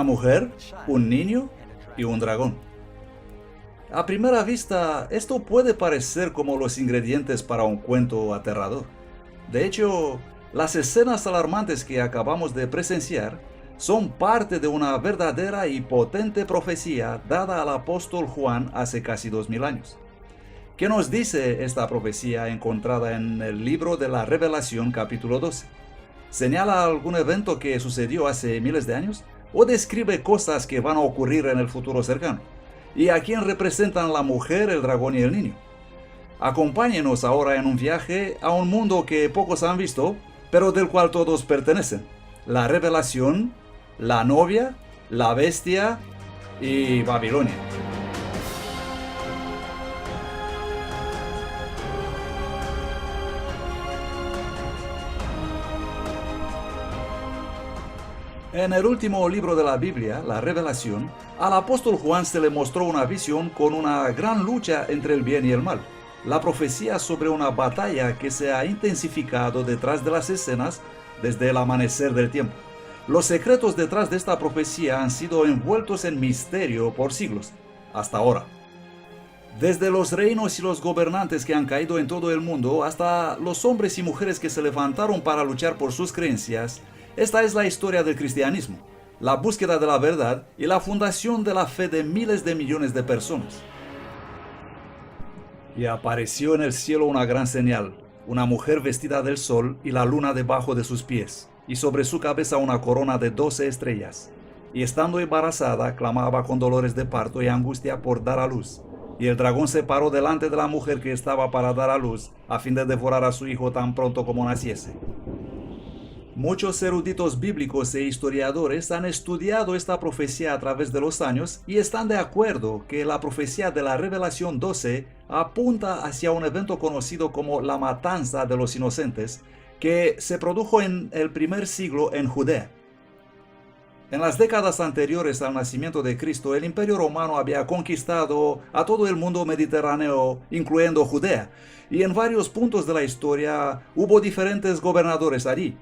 mujer, un niño y un dragón. A primera vista, esto puede parecer como los ingredientes para un cuento aterrador. De hecho, las escenas alarmantes que acabamos de presenciar son parte de una verdadera y potente profecía dada al apóstol Juan hace casi 2000 años. ¿Qué nos dice esta profecía encontrada en el libro de la Revelación capítulo 12? ¿Señala algún evento que sucedió hace miles de años? ¿O describe cosas que van a ocurrir en el futuro cercano? ¿Y a quién representan la mujer, el dragón y el niño? Acompáñenos ahora en un viaje a un mundo que pocos han visto, pero del cual todos pertenecen. La Revelación, la novia, la bestia y Babilonia. En el último libro de la Biblia, la Revelación, al apóstol Juan se le mostró una visión con una gran lucha entre el bien y el mal. La profecía sobre una batalla que se ha intensificado detrás de las escenas desde el amanecer del tiempo. Los secretos detrás de esta profecía han sido envueltos en misterio por siglos, hasta ahora. Desde los reinos y los gobernantes que han caído en todo el mundo hasta los hombres y mujeres que se levantaron para luchar por sus creencias, esta es la historia del cristianismo, la búsqueda de la verdad y la fundación de la fe de miles de millones de personas. Y apareció en el cielo una gran señal, una mujer vestida del sol y la luna debajo de sus pies, y sobre su cabeza una corona de 12 estrellas. Y estando embarazada, clamaba con dolores de parto y angustia por dar a luz. Y el dragón se paró delante de la mujer que estaba para dar a luz, a fin de devorar a su hijo tan pronto como naciese. Muchos eruditos bíblicos e historiadores han estudiado esta profecía a través de los años y están de acuerdo que la profecía de la Revelación 12 apunta hacia un evento conocido como la matanza de los inocentes, que se produjo en el primer siglo en Judea. En las décadas anteriores al nacimiento de Cristo, el Imperio Romano había conquistado a todo el mundo mediterráneo, incluyendo Judea, y en varios puntos de la historia hubo diferentes gobernadores allí.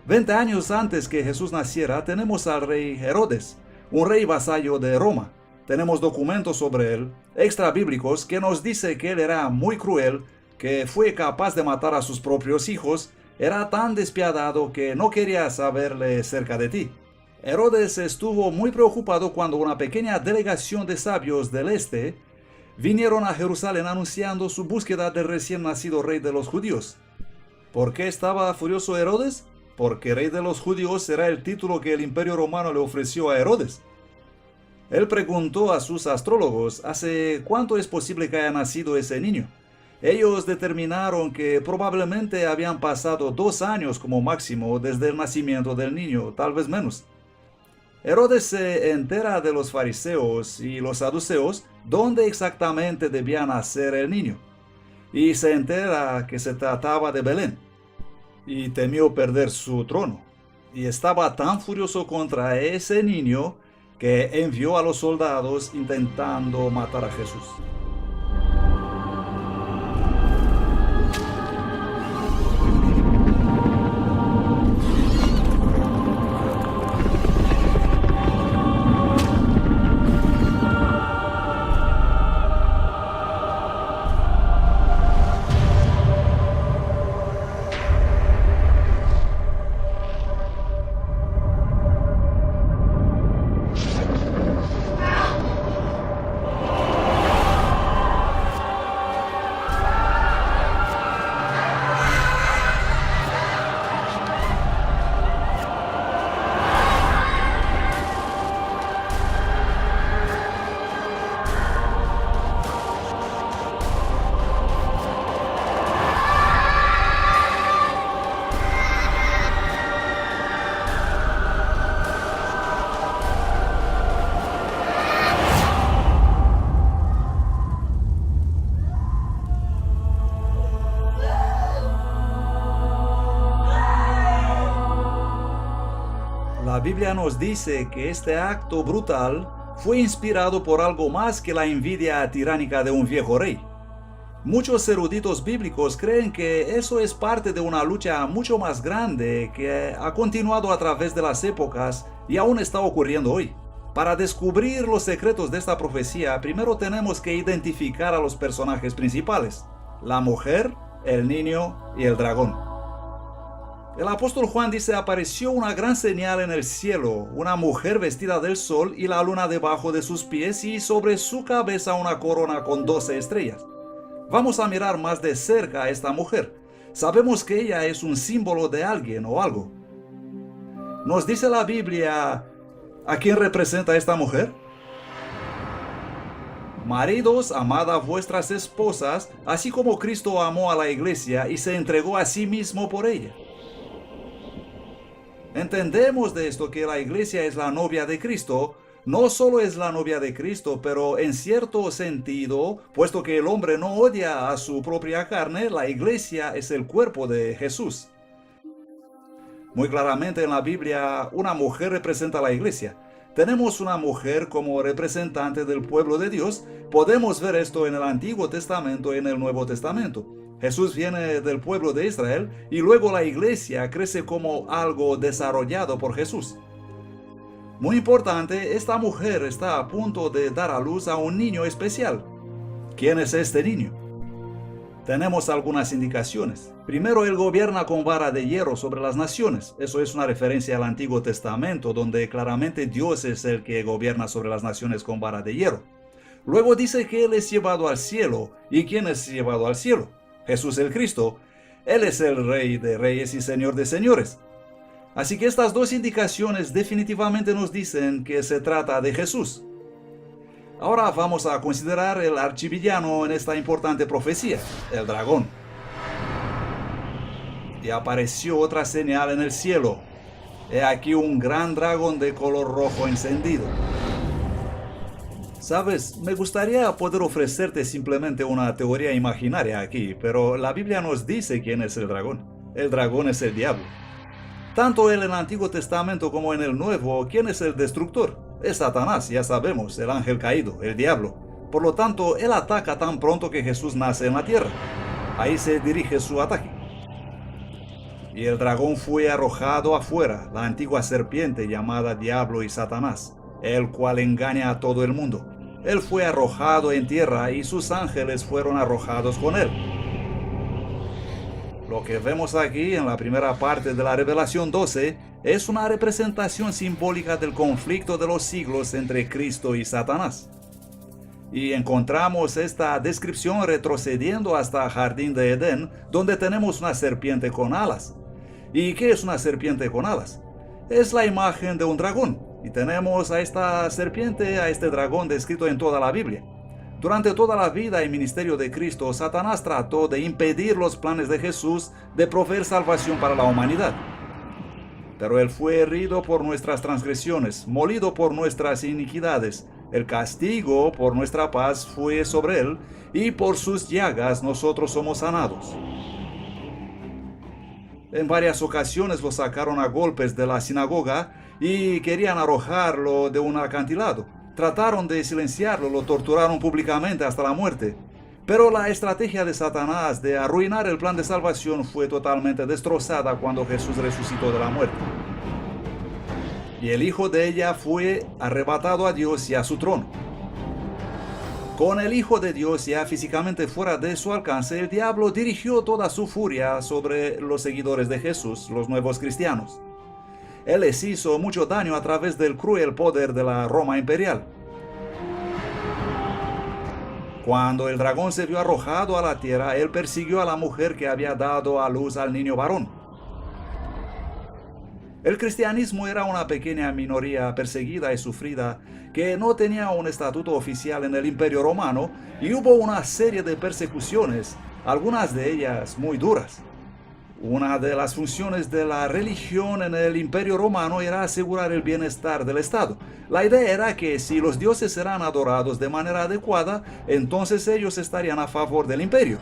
20 años antes que Jesús naciera, tenemos al rey Herodes, un rey vasallo de Roma. Tenemos documentos sobre él, extrabíblicos, que nos dice que él era muy cruel, que fue capaz de matar a sus propios hijos, era tan despiadado que no quería saberle cerca de ti. Herodes estuvo muy preocupado cuando una pequeña delegación de sabios del este vinieron a Jerusalén anunciando su búsqueda del recién nacido rey de los judíos. ¿Por qué estaba furioso Herodes? Porque rey de los judíos era el título que el Imperio Romano le ofreció a Herodes. Él preguntó a sus astrólogos ¿hace cuánto es posible que haya nacido ese niño? Ellos determinaron que probablemente habían pasado 2 años como máximo desde el nacimiento del niño, tal vez menos. Herodes se entera de los fariseos y los saduceos dónde exactamente debía nacer el niño, y se entera que se trataba de Belén, y temió perder su trono, y estaba tan furioso contra ese niño que envió a los soldados intentando matar a Jesús. La Biblia nos dice que este acto brutal fue inspirado por algo más que la envidia tiránica de un viejo rey. Muchos eruditos bíblicos creen que eso es parte de una lucha mucho más grande que ha continuado a través de las épocas y aún está ocurriendo hoy. Para descubrir los secretos de esta profecía, primero tenemos que identificar a los personajes principales: la mujer, el niño y el dragón. El apóstol Juan dice: apareció una gran señal en el cielo, una mujer vestida del sol y la luna debajo de sus pies, y sobre su cabeza una corona con 12 estrellas. Vamos a mirar más de cerca a esta mujer. Sabemos que ella es un símbolo de alguien o algo. ¿Nos dice la Biblia a quién representa esta mujer? Maridos, amad a vuestras esposas, así como Cristo amó a la iglesia y se entregó a sí mismo por ella. Entendemos de esto que la iglesia es la novia de Cristo. No solo es la novia de Cristo, pero en cierto sentido, puesto que el hombre no odia a su propia carne, la iglesia es el cuerpo de Jesús. Muy claramente en la Biblia, una mujer representa a la iglesia. Tenemos una mujer como representante del pueblo de Dios. Podemos ver esto en el Antiguo Testamento y en el Nuevo Testamento. Jesús viene del pueblo de Israel y luego la iglesia crece como algo desarrollado por Jesús. Muy importante, esta mujer está a punto de dar a luz a un niño especial. ¿Quién es este niño? Tenemos algunas indicaciones. Primero, él gobierna con vara de hierro sobre las naciones. Eso es una referencia al Antiguo Testamento, donde claramente Dios es el que gobierna sobre las naciones con vara de hierro. Luego dice que él es llevado al cielo. ¿Y quién es llevado al cielo? Jesús el Cristo. Él es el Rey de Reyes y Señor de Señores. Así que estas dos indicaciones definitivamente nos dicen que se trata de Jesús. Ahora vamos a considerar el archivillano en esta importante profecía, el dragón. Y apareció otra señal en el cielo. He aquí un gran dragón de color rojo encendido. Sabes, me gustaría poder ofrecerte simplemente una teoría imaginaria aquí, pero la Biblia nos dice quién es el dragón. El dragón es el diablo. Tanto en el Antiguo Testamento como en el Nuevo, ¿quién es el destructor? Es Satanás, ya sabemos, el ángel caído, el diablo. Por lo tanto, él ataca tan pronto que Jesús nace en la tierra. Ahí se dirige su ataque. Y el dragón fue arrojado afuera, la antigua serpiente llamada Diablo y Satanás, el cual engaña a todo el mundo. Él fue arrojado en tierra y sus ángeles fueron arrojados con él. Lo que vemos aquí en la primera parte de la Revelación 12 es una representación simbólica del conflicto de los siglos entre Cristo y Satanás. Y encontramos esta descripción retrocediendo hasta Jardín de Edén, donde tenemos una serpiente con alas. ¿Y qué es una serpiente con alas? Es la imagen de un dragón. Y tenemos a esta serpiente, a este dragón descrito en toda la Biblia. Durante toda la vida y ministerio de Cristo, Satanás trató de impedir los planes de Jesús de proveer salvación para la humanidad. Pero él fue herido por nuestras transgresiones, molido por nuestras iniquidades. El castigo por nuestra paz fue sobre él, y por sus llagas nosotros somos sanados. En varias ocasiones lo sacaron a golpes de la sinagoga y querían arrojarlo de un acantilado. Trataron de silenciarlo, lo torturaron públicamente hasta la muerte. Pero la estrategia de Satanás de arruinar el plan de salvación fue totalmente destrozada cuando Jesús resucitó de la muerte. Y el hijo de ella fue arrebatado a Dios y a su trono. Con el Hijo de Dios ya físicamente fuera de su alcance, el diablo dirigió toda su furia sobre los seguidores de Jesús, los nuevos cristianos. Él les hizo mucho daño a través del cruel poder de la Roma imperial. Cuando el dragón se vio arrojado a la tierra, él persiguió a la mujer que había dado a luz al niño varón. El cristianismo era una pequeña minoría perseguida y sufrida que no tenía un estatuto oficial en el Imperio Romano, y hubo una serie de persecuciones, algunas de ellas muy duras. Una de las funciones de la religión en el Imperio Romano era asegurar el bienestar del Estado. La idea era que si los dioses eran adorados de manera adecuada, entonces ellos estarían a favor del imperio.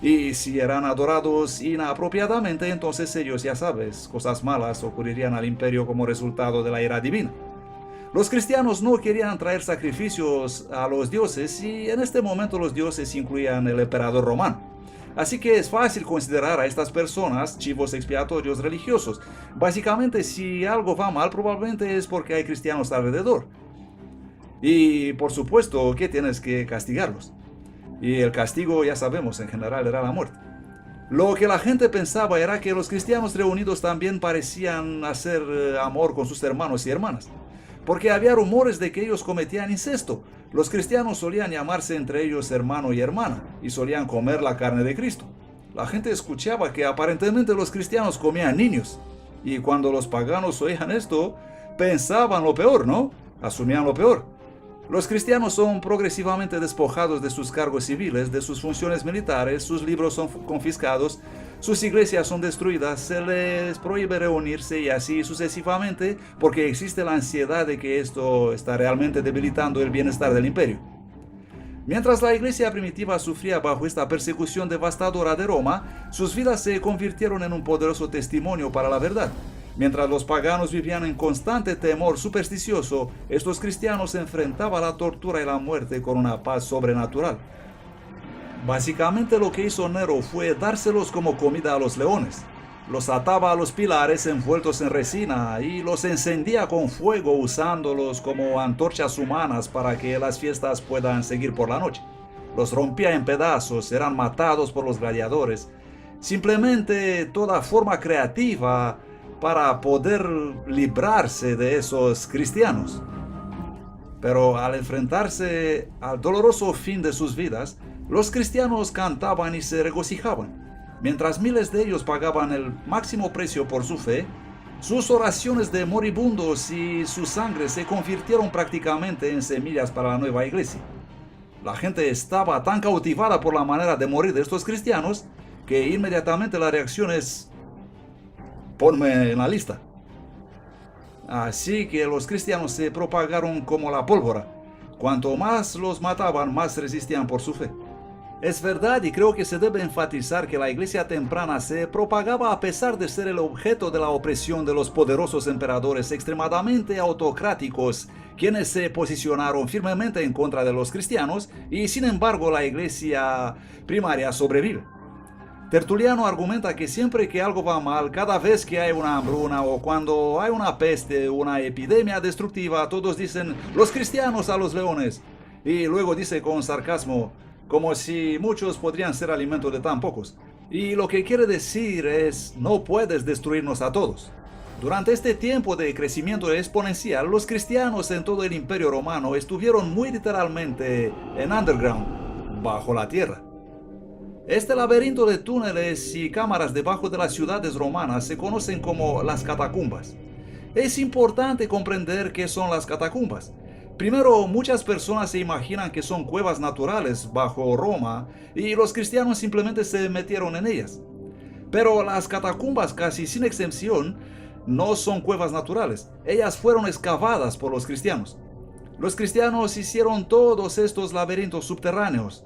Y si eran adorados inapropiadamente, entonces ellos, ya sabes, cosas malas ocurrirían al imperio como resultado de la ira divina. Los cristianos no querían traer sacrificios a los dioses, y en este momento los dioses incluían el emperador romano. Así que es fácil considerar a estas personas chivos expiatorios religiosos. Básicamente, si algo va mal, probablemente es porque hay cristianos alrededor. Y por supuesto que tienes que castigarlos. Y el castigo, ya sabemos, en general era la muerte. Lo que la gente pensaba era que los cristianos reunidos también parecían hacer amor con sus hermanos y hermanas, porque había rumores de que ellos cometían incesto. Los cristianos solían llamarse entre ellos hermano y hermana, y solían comer la carne de Cristo. La gente escuchaba que aparentemente los cristianos comían niños, y cuando los paganos oían esto, pensaban lo peor, ¿no? Asumían lo peor. Los cristianos son progresivamente despojados de sus cargos civiles, de sus funciones militares, sus libros son confiscados, sus iglesias son destruidas, se les prohíbe reunirse y así sucesivamente porque existe la ansiedad de que esto está realmente debilitando el bienestar del imperio. Mientras la iglesia primitiva sufría bajo esta persecución devastadora de Roma, sus vidas se convirtieron en un poderoso testimonio para la verdad. Mientras los paganos vivían en constante temor supersticioso, estos cristianos enfrentaban la tortura y la muerte con una paz sobrenatural. Básicamente lo que hizo Nero fue dárselos como comida a los leones. Los ataba a los pilares envueltos en resina y los encendía con fuego usándolos como antorchas humanas para que las fiestas puedan seguir por la noche. Los rompía en pedazos, eran matados por los gladiadores. Simplemente toda forma creativa para poder librarse de esos cristianos. Pero al enfrentarse al doloroso fin de sus vidas, los cristianos cantaban y se regocijaban. Mientras miles de ellos pagaban el máximo precio por su fe, sus oraciones de moribundos y su sangre se convirtieron prácticamente en semillas para la nueva iglesia. La gente estaba tan cautivada por la manera de morir de estos cristianos que inmediatamente la reacción es: ponme en la lista. Así que los cristianos se propagaron como la pólvora. Cuanto más los mataban, más resistían por su fe. Es verdad y creo que se debe enfatizar que la iglesia temprana se propagaba a pesar de ser el objeto de la opresión de los poderosos emperadores extremadamente autocráticos, quienes se posicionaron firmemente en contra de los cristianos y sin embargo la iglesia primaria sobrevive. Tertuliano argumenta que siempre que algo va mal, cada vez que hay una hambruna o cuando hay una peste, una epidemia destructiva, todos dicen los cristianos a los leones. Y luego dice con sarcasmo, como si muchos podrían ser alimento de tan pocos. Y lo que quiere decir es, no puedes destruirnos a todos. Durante este tiempo de crecimiento exponencial, los cristianos en todo el Imperio Romano estuvieron muy literalmente en underground, bajo la tierra. Este laberinto de túneles y cámaras debajo de las ciudades romanas se conocen como las catacumbas. Es importante comprender qué son las catacumbas. Primero, muchas personas se imaginan que son cuevas naturales bajo Roma y los cristianos simplemente se metieron en ellas. Pero las catacumbas, casi sin excepción, no son cuevas naturales. Ellas fueron excavadas por los cristianos. Los cristianos hicieron todos estos laberintos subterráneos.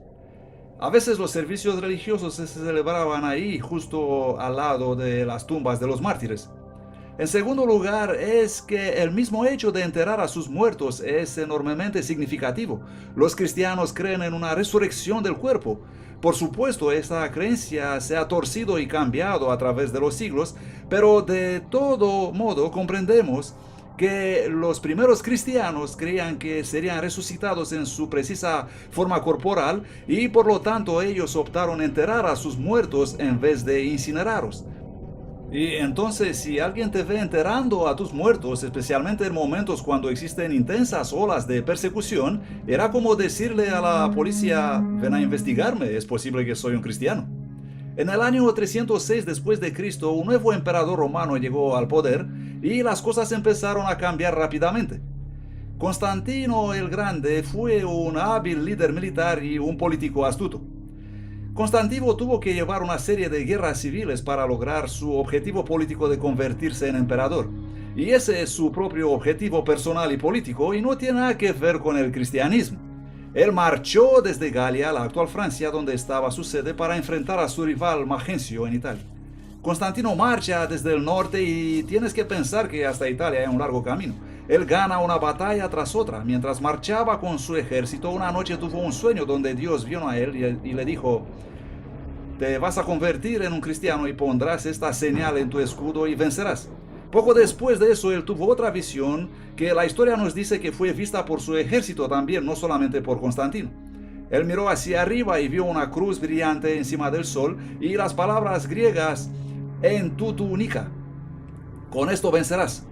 A veces los servicios religiosos se celebraban ahí, justo al lado de las tumbas de los mártires. En segundo lugar, es que el mismo hecho de enterrar a sus muertos es enormemente significativo. Los cristianos creen en una resurrección del cuerpo. Por supuesto, esta creencia se ha torcido y cambiado a través de los siglos, pero de todo modo comprendemos que los primeros cristianos creían que serían resucitados en su precisa forma corporal y por lo tanto ellos optaron enterrar a sus muertos en vez de incinerarlos. Y entonces si alguien te ve enterrando a tus muertos, especialmente en momentos cuando existen intensas olas de persecución, era como decirle a la policía, ven a investigarme, es posible que soy un cristiano. En el año 306 después de Cristo, un nuevo emperador romano llegó al poder y las cosas empezaron a cambiar rápidamente. Constantino el Grande fue un hábil líder militar y un político astuto. Constantino tuvo que llevar una serie de guerras civiles para lograr su objetivo político de convertirse en emperador. Y ese es su propio objetivo personal y político y no tiene nada que ver con el cristianismo. Él marchó desde Galia, la actual Francia, donde estaba su sede, para enfrentar a su rival Magencio en Italia. Constantino marcha desde el norte y tienes que pensar que hasta Italia hay un largo camino. Él gana una batalla tras otra. Mientras marchaba con su ejército, una noche tuvo un sueño donde Dios vino a él y le dijo: te vas a convertir en un cristiano y pondrás esta señal en tu escudo y vencerás. Poco después de eso, él tuvo otra visión que la historia nos dice que fue vista por su ejército también, no solamente por Constantino. Él miró hacia arriba y vio una cruz brillante encima del sol y las palabras griegas en tu túnica. Con esto vencerás.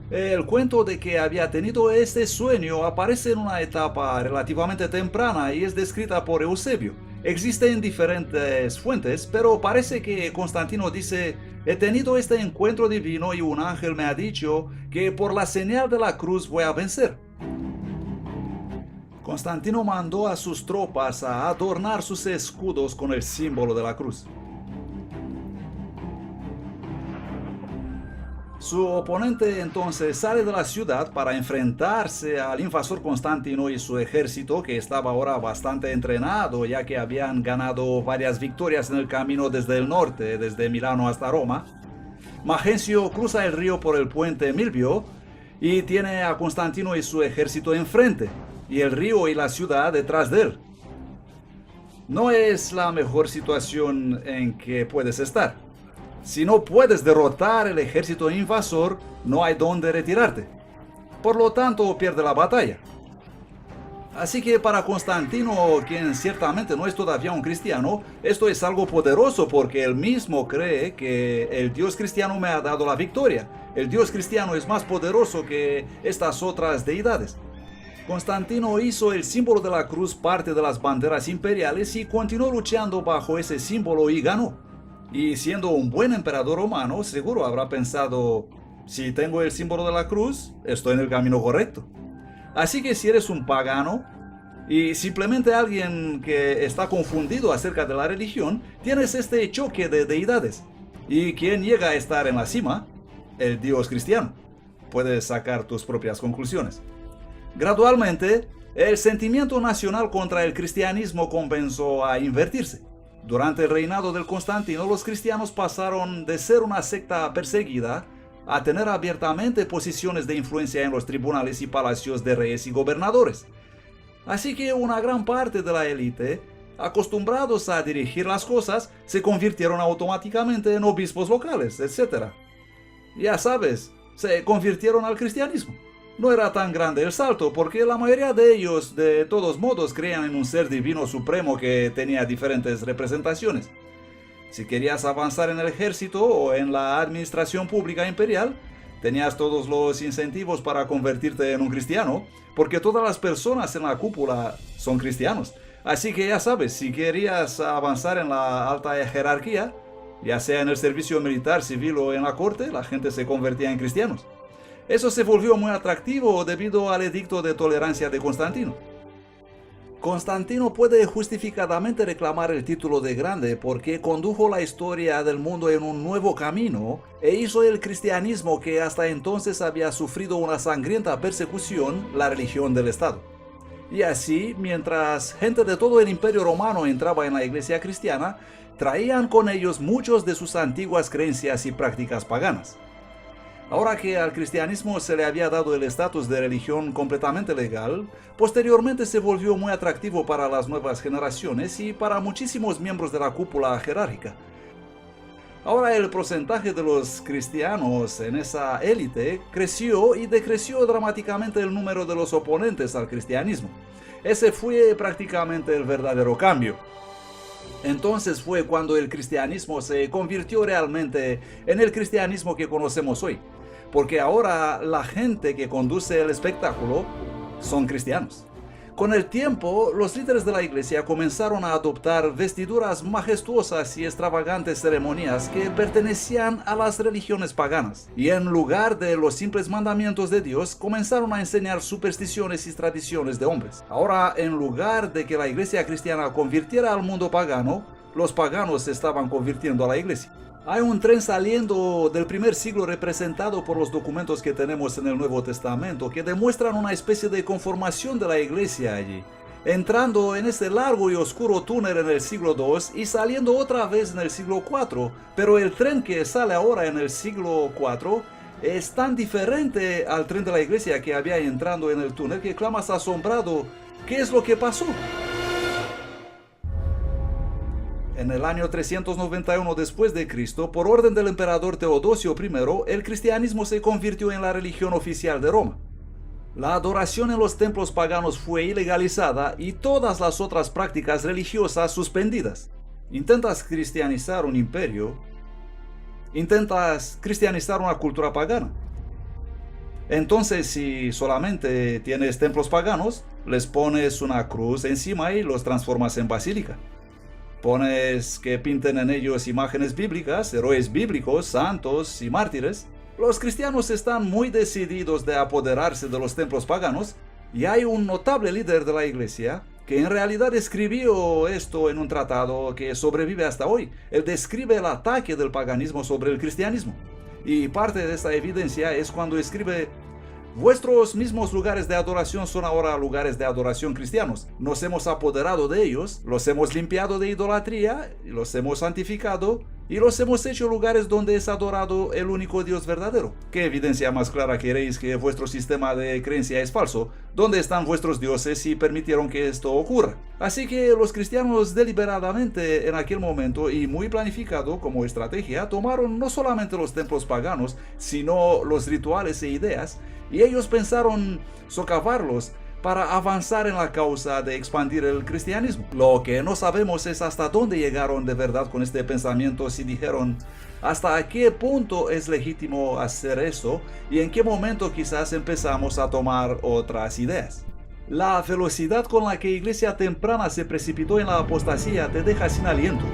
El cuento de que había tenido este sueño aparece en una etapa relativamente temprana y es descrita por Eusebio. Existen diferentes fuentes, pero parece que Constantino dice: he tenido este encuentro divino y un ángel me ha dicho que por la señal de la cruz voy a vencer. Constantino mandó a sus tropas a adornar sus escudos con el símbolo de la cruz. Su oponente entonces sale de la ciudad para enfrentarse al invasor Constantino y su ejército, que estaba ahora bastante entrenado, ya que habían ganado varias victorias en el camino desde el norte, desde Milano hasta Roma. Magencio cruza el río por el puente Milvio y tiene a Constantino y su ejército enfrente, y el río y la ciudad detrás de él. No es la mejor situación en que puedes estar. Si no puedes derrotar el ejército invasor, no hay dónde retirarte. Por lo tanto, pierde la batalla. Así que para Constantino, quien ciertamente no es todavía un cristiano, esto es algo poderoso porque él mismo cree que el Dios cristiano me ha dado la victoria. El Dios cristiano es más poderoso que estas otras deidades. Constantino hizo el símbolo de la cruz parte de las banderas imperiales y continuó luchando bajo ese símbolo y ganó. Y siendo un buen emperador romano, seguro habrá pensado: si tengo el símbolo de la cruz, estoy en el camino correcto. Así que si eres un pagano y simplemente alguien que está confundido acerca de la religión, tienes este choque de deidades. ¿Y quién llega a estar en la cima? El Dios cristiano. Puedes sacar tus propias conclusiones. Gradualmente, el sentimiento nacional contra el cristianismo comenzó a invertirse. Durante el reinado del Constantino, los cristianos pasaron de ser una secta perseguida a tener abiertamente posiciones de influencia en los tribunales y palacios de reyes y gobernadores. Así que una gran parte de la élite, acostumbrados a dirigir las cosas, se convirtieron automáticamente en obispos locales, etc. Ya sabes, se convirtieron al cristianismo. No era tan grande el salto, porque la mayoría de ellos, de todos modos, creían en un ser divino supremo que tenía diferentes representaciones. Si querías avanzar en el ejército o en la administración pública imperial, tenías todos los incentivos para convertirte en un cristiano, porque todas las personas en la cúpula son cristianos. Así que ya sabes, si querías avanzar en la alta jerarquía, ya sea en el servicio militar, civil o en la corte, la gente se convertía en cristianos. Eso se volvió muy atractivo debido al edicto de tolerancia de Constantino. Constantino puede justificadamente reclamar el título de grande porque condujo la historia del mundo en un nuevo camino e hizo el cristianismo, que hasta entonces había sufrido una sangrienta persecución, la religión del Estado. Y así, mientras gente de todo el Imperio Romano entraba en la iglesia cristiana, traían con ellos muchos de sus antiguas creencias y prácticas paganas. Ahora que al cristianismo se le había dado el estatus de religión completamente legal, posteriormente se volvió muy atractivo para las nuevas generaciones y para muchísimos miembros de la cúpula jerárquica. Ahora el porcentaje de los cristianos en esa élite creció y decreció dramáticamente el número de los oponentes al cristianismo. Ese fue prácticamente el verdadero cambio. Entonces fue cuando el cristianismo se convirtió realmente en el cristianismo que conocemos hoy. Porque ahora la gente que conduce el espectáculo son cristianos. Con el tiempo, los líderes de la iglesia comenzaron a adoptar vestiduras majestuosas y extravagantes ceremonias que pertenecían a las religiones paganas. Y en lugar de los simples mandamientos de Dios, comenzaron a enseñar supersticiones y tradiciones de hombres. Ahora, en lugar de que la iglesia cristiana convirtiera al mundo pagano, los paganos se estaban convirtiendo a la iglesia. Hay un tren saliendo del primer siglo representado por los documentos que tenemos en el Nuevo Testamento que demuestran una especie de conformación de la iglesia allí, entrando en ese largo y oscuro túnel en el siglo II y saliendo otra vez en el siglo IV, pero el tren que sale ahora en el siglo IV es tan diferente al tren de la iglesia que había entrando en el túnel que clamas asombrado: ¿qué es lo que pasó? En el año 391 después de Cristo, por orden del emperador Teodosio I, el cristianismo se convirtió en la religión oficial de Roma. La adoración en los templos paganos fue ilegalizada y todas las otras prácticas religiosas suspendidas. Intentas cristianizar un imperio, intentas cristianizar una cultura pagana. Entonces, si solamente tienes templos paganos, les pones una cruz encima y los transformas en basílica. Pones que pinten en ellos imágenes bíblicas, héroes bíblicos, santos y mártires. Los cristianos están muy decididos de apoderarse de los templos paganos y hay un notable líder de la iglesia que en realidad escribió esto en un tratado que sobrevive hasta hoy. Él describe el ataque del paganismo sobre el cristianismo. Y parte de esta evidencia es cuando escribe: vuestros mismos lugares de adoración son ahora lugares de adoración cristianos. Nos hemos apoderado de ellos, los hemos limpiado de idolatría, los hemos santificado y los hemos hecho lugares donde es adorado el único Dios verdadero. ¿Qué evidencia más clara queréis que vuestro sistema de creencia es falso? ¿Dónde están vuestros dioses si permitieron que esto ocurra? Así que los cristianos deliberadamente en aquel momento y muy planificado como estrategia tomaron no solamente los templos paganos, sino los rituales e ideas, y ellos pensaron socavarlos para avanzar en la causa de expandir el cristianismo. Lo que no sabemos es hasta dónde llegaron de verdad con este pensamiento, si dijeron hasta qué punto es legítimo hacer eso y en qué momento quizás empezamos a tomar otras ideas. La velocidad con la que Iglesia temprana se precipitó en la apostasía te deja sin aliento.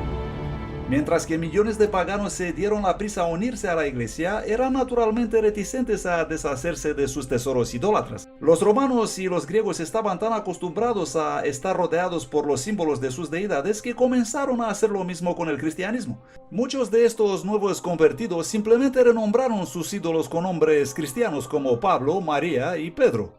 Mientras que millones de paganos se dieron la prisa a unirse a la iglesia, eran naturalmente reticentes a deshacerse de sus tesoros idólatras. Los romanos y los griegos estaban tan acostumbrados a estar rodeados por los símbolos de sus deidades que comenzaron a hacer lo mismo con el cristianismo. Muchos de estos nuevos convertidos simplemente renombraron sus ídolos con nombres cristianos como Pablo, María y Pedro.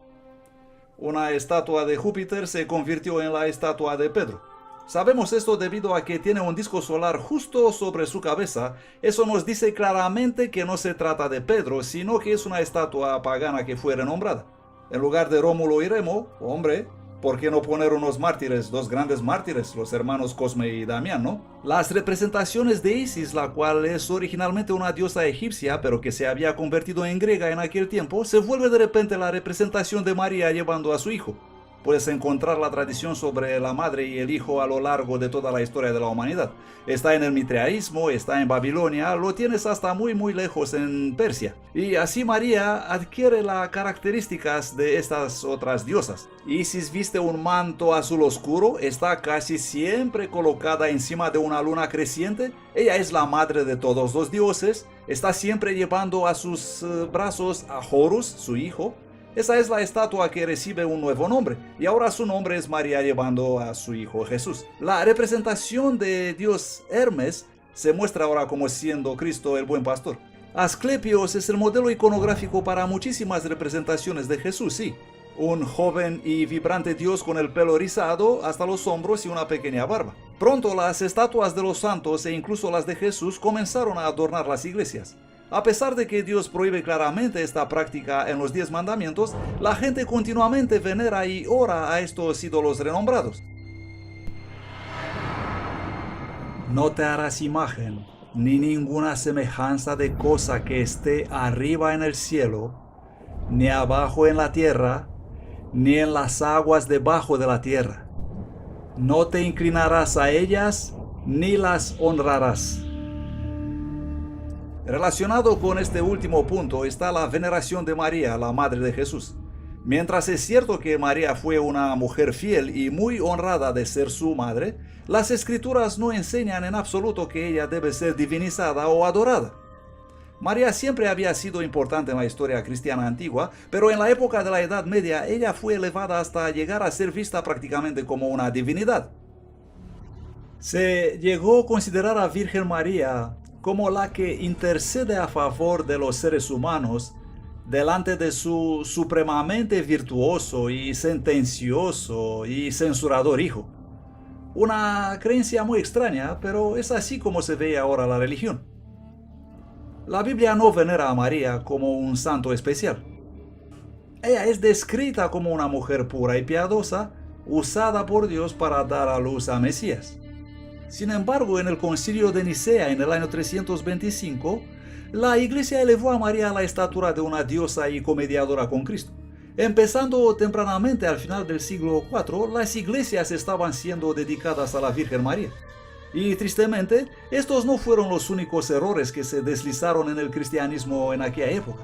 Una estatua de Júpiter se convirtió en la estatua de Pedro. Sabemos esto debido a que tiene un disco solar justo sobre su cabeza. Eso nos dice claramente que no se trata de Pedro, sino que es una estatua pagana que fue renombrada. En lugar de Rómulo y Remo, hombre, ¿por qué no poner unos mártires, dos grandes mártires, los hermanos Cosme y Damián, no? Las representaciones de Isis, la cual es originalmente una diosa egipcia, pero que se había convertido en griega en aquel tiempo, se vuelve de repente la representación de María llevando a su hijo. Puedes encontrar la tradición sobre la madre y el hijo a lo largo de toda la historia de la humanidad. Está en el mitraísmo, está en Babilonia, lo tienes hasta muy lejos en Persia. Y así María adquiere las características de estas otras diosas. Isis viste un manto azul oscuro, está casi siempre colocada encima de una luna creciente. Ella es la madre de todos los dioses, está siempre llevando a sus brazos a Horus, su hijo. Esa es la estatua que recibe un nuevo nombre, y ahora su nombre es María llevando a su hijo Jesús. La representación de Dios Hermes se muestra ahora como siendo Cristo el buen pastor. Asclepios es el modelo iconográfico para muchísimas representaciones de Jesús, sí. Un joven y vibrante Dios con el pelo rizado hasta los hombros y una pequeña barba. Pronto las estatuas de los santos e incluso las de Jesús comenzaron a adornar las iglesias. A pesar de que Dios prohíbe claramente esta práctica en los 10 mandamientos, la gente continuamente venera y ora a estos ídolos renombrados. No te harás imagen, ni ninguna semejanza de cosa que esté arriba en el cielo, ni abajo en la tierra, ni en las aguas debajo de la tierra. No te inclinarás a ellas, ni las honrarás. Relacionado con este último punto está la veneración de María, la madre de Jesús. Mientras es cierto que María fue una mujer fiel y muy honrada de ser su madre, las escrituras no enseñan en absoluto que ella debe ser divinizada o adorada. María siempre había sido importante en la historia cristiana antigua, pero en la época de la Edad Media ella fue elevada hasta llegar a ser vista prácticamente como una divinidad. Se llegó a considerar a Virgen María como la que intercede a favor de los seres humanos delante de su supremamente virtuoso y sentencioso y censurador hijo. Una creencia muy extraña, pero es así como se ve ahora la religión. La Biblia no venera a María como un santo especial. Ella es descrita como una mujer pura y piadosa, usada por Dios para dar a luz a Mesías. Sin embargo, en el concilio de Nicea en el año 325, la Iglesia elevó a María a la estatura de una diosa y comediadora con Cristo. Empezando tempranamente al final del siglo IV, las iglesias estaban siendo dedicadas a la Virgen María. Y tristemente, estos no fueron los únicos errores que se deslizaron en el cristianismo en aquella época.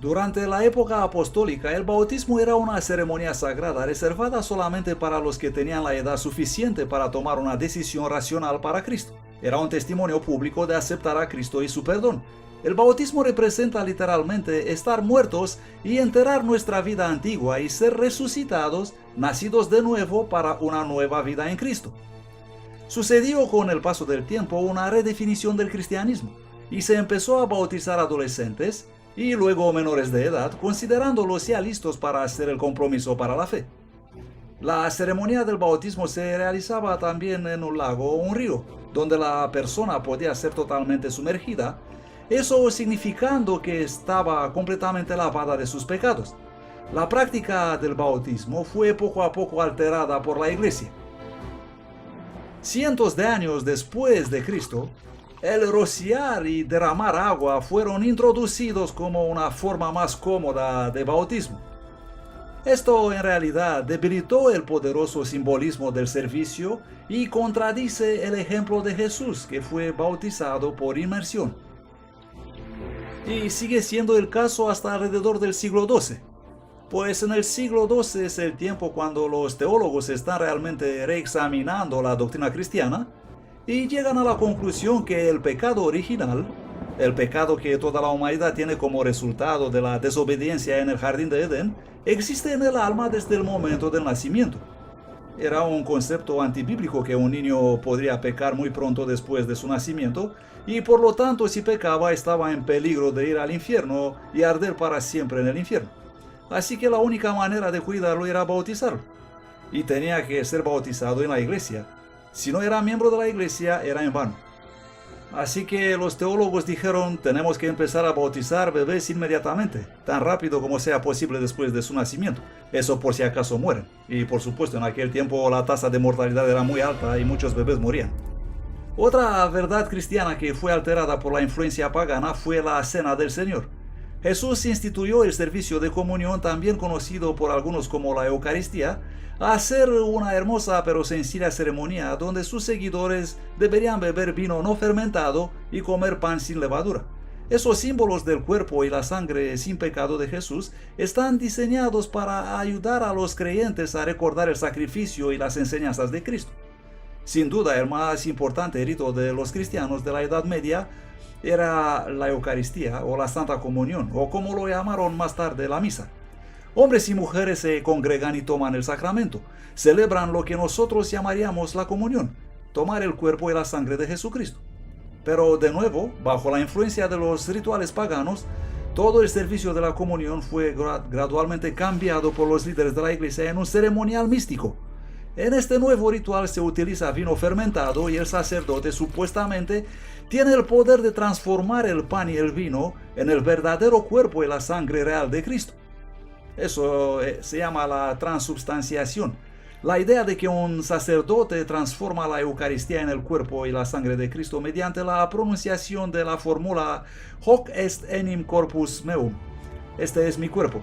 Durante la época apostólica, el bautismo era una ceremonia sagrada reservada solamente para los que tenían la edad suficiente para tomar una decisión racional para Cristo. Era un testimonio público de aceptar a Cristo y su perdón. El bautismo representa literalmente estar muertos y enterrar nuestra vida antigua y ser resucitados, nacidos de nuevo para una nueva vida en Cristo. Sucedió con el paso del tiempo una redefinición del cristianismo y se empezó a bautizar adolescentes y luego menores de edad, considerándolos ya listos para hacer el compromiso para la fe. La ceremonia del bautismo se realizaba también en un lago o un río, donde la persona podía ser totalmente sumergida, eso significando que estaba completamente lavada de sus pecados. La práctica del bautismo fue poco a poco alterada por la Iglesia. Cientos de años después de Cristo, el rociar y derramar agua fueron introducidos como una forma más cómoda de bautismo. Esto en realidad debilitó el poderoso simbolismo del servicio y contradice el ejemplo de Jesús, que fue bautizado por inmersión. Y sigue siendo el caso hasta alrededor del siglo XII. Pues en el siglo XII es el tiempo cuando los teólogos están realmente reexaminando la doctrina cristiana y llegan a la conclusión que el pecado original, el pecado que toda la humanidad tiene como resultado de la desobediencia en el jardín de Edén, existe en el alma desde el momento del nacimiento. Era un concepto antibíblico que un niño podría pecar muy pronto después de su nacimiento y por lo tanto si pecaba estaba en peligro de ir al infierno y arder para siempre en el infierno. Así que la única manera de cuidarlo era bautizarlo. Y tenía que ser bautizado en la iglesia. Si no era miembro de la iglesia, era en vano. Así que los teólogos dijeron, tenemos que empezar a bautizar bebés inmediatamente, tan rápido como sea posible después de su nacimiento. Eso por si acaso mueren. Y por supuesto, en aquel tiempo la tasa de mortalidad era muy alta y muchos bebés morían. Otra verdad cristiana que fue alterada por la influencia pagana fue la Cena del Señor. Jesús instituyó el servicio de comunión, también conocido por algunos como la Eucaristía, a ser una hermosa pero sencilla ceremonia donde sus seguidores deberían beber vino no fermentado y comer pan sin levadura. Esos símbolos del cuerpo y la sangre sin pecado de Jesús están diseñados para ayudar a los creyentes a recordar el sacrificio y las enseñanzas de Cristo. Sin duda, el más importante rito de los cristianos de la Edad Media era la Eucaristía o la Santa Comunión, o como lo llamaron más tarde, la misa. Hombres y mujeres se congregan y toman el sacramento, celebran lo que nosotros llamaríamos la comunión, tomar el cuerpo y la sangre de Jesucristo. Pero de nuevo, bajo la influencia de los rituales paganos, todo el servicio de la comunión fue gradualmente cambiado por los líderes de la iglesia en un ceremonial místico. En este nuevo ritual se utiliza vino fermentado y el sacerdote supuestamente tiene el poder de transformar el pan y el vino en el verdadero cuerpo y la sangre real de Cristo. Eso se llama la transubstanciación. La idea de que un sacerdote transforma la Eucaristía en el cuerpo y la sangre de Cristo mediante la pronunciación de la fórmula Hoc est enim corpus meum. Este es mi cuerpo.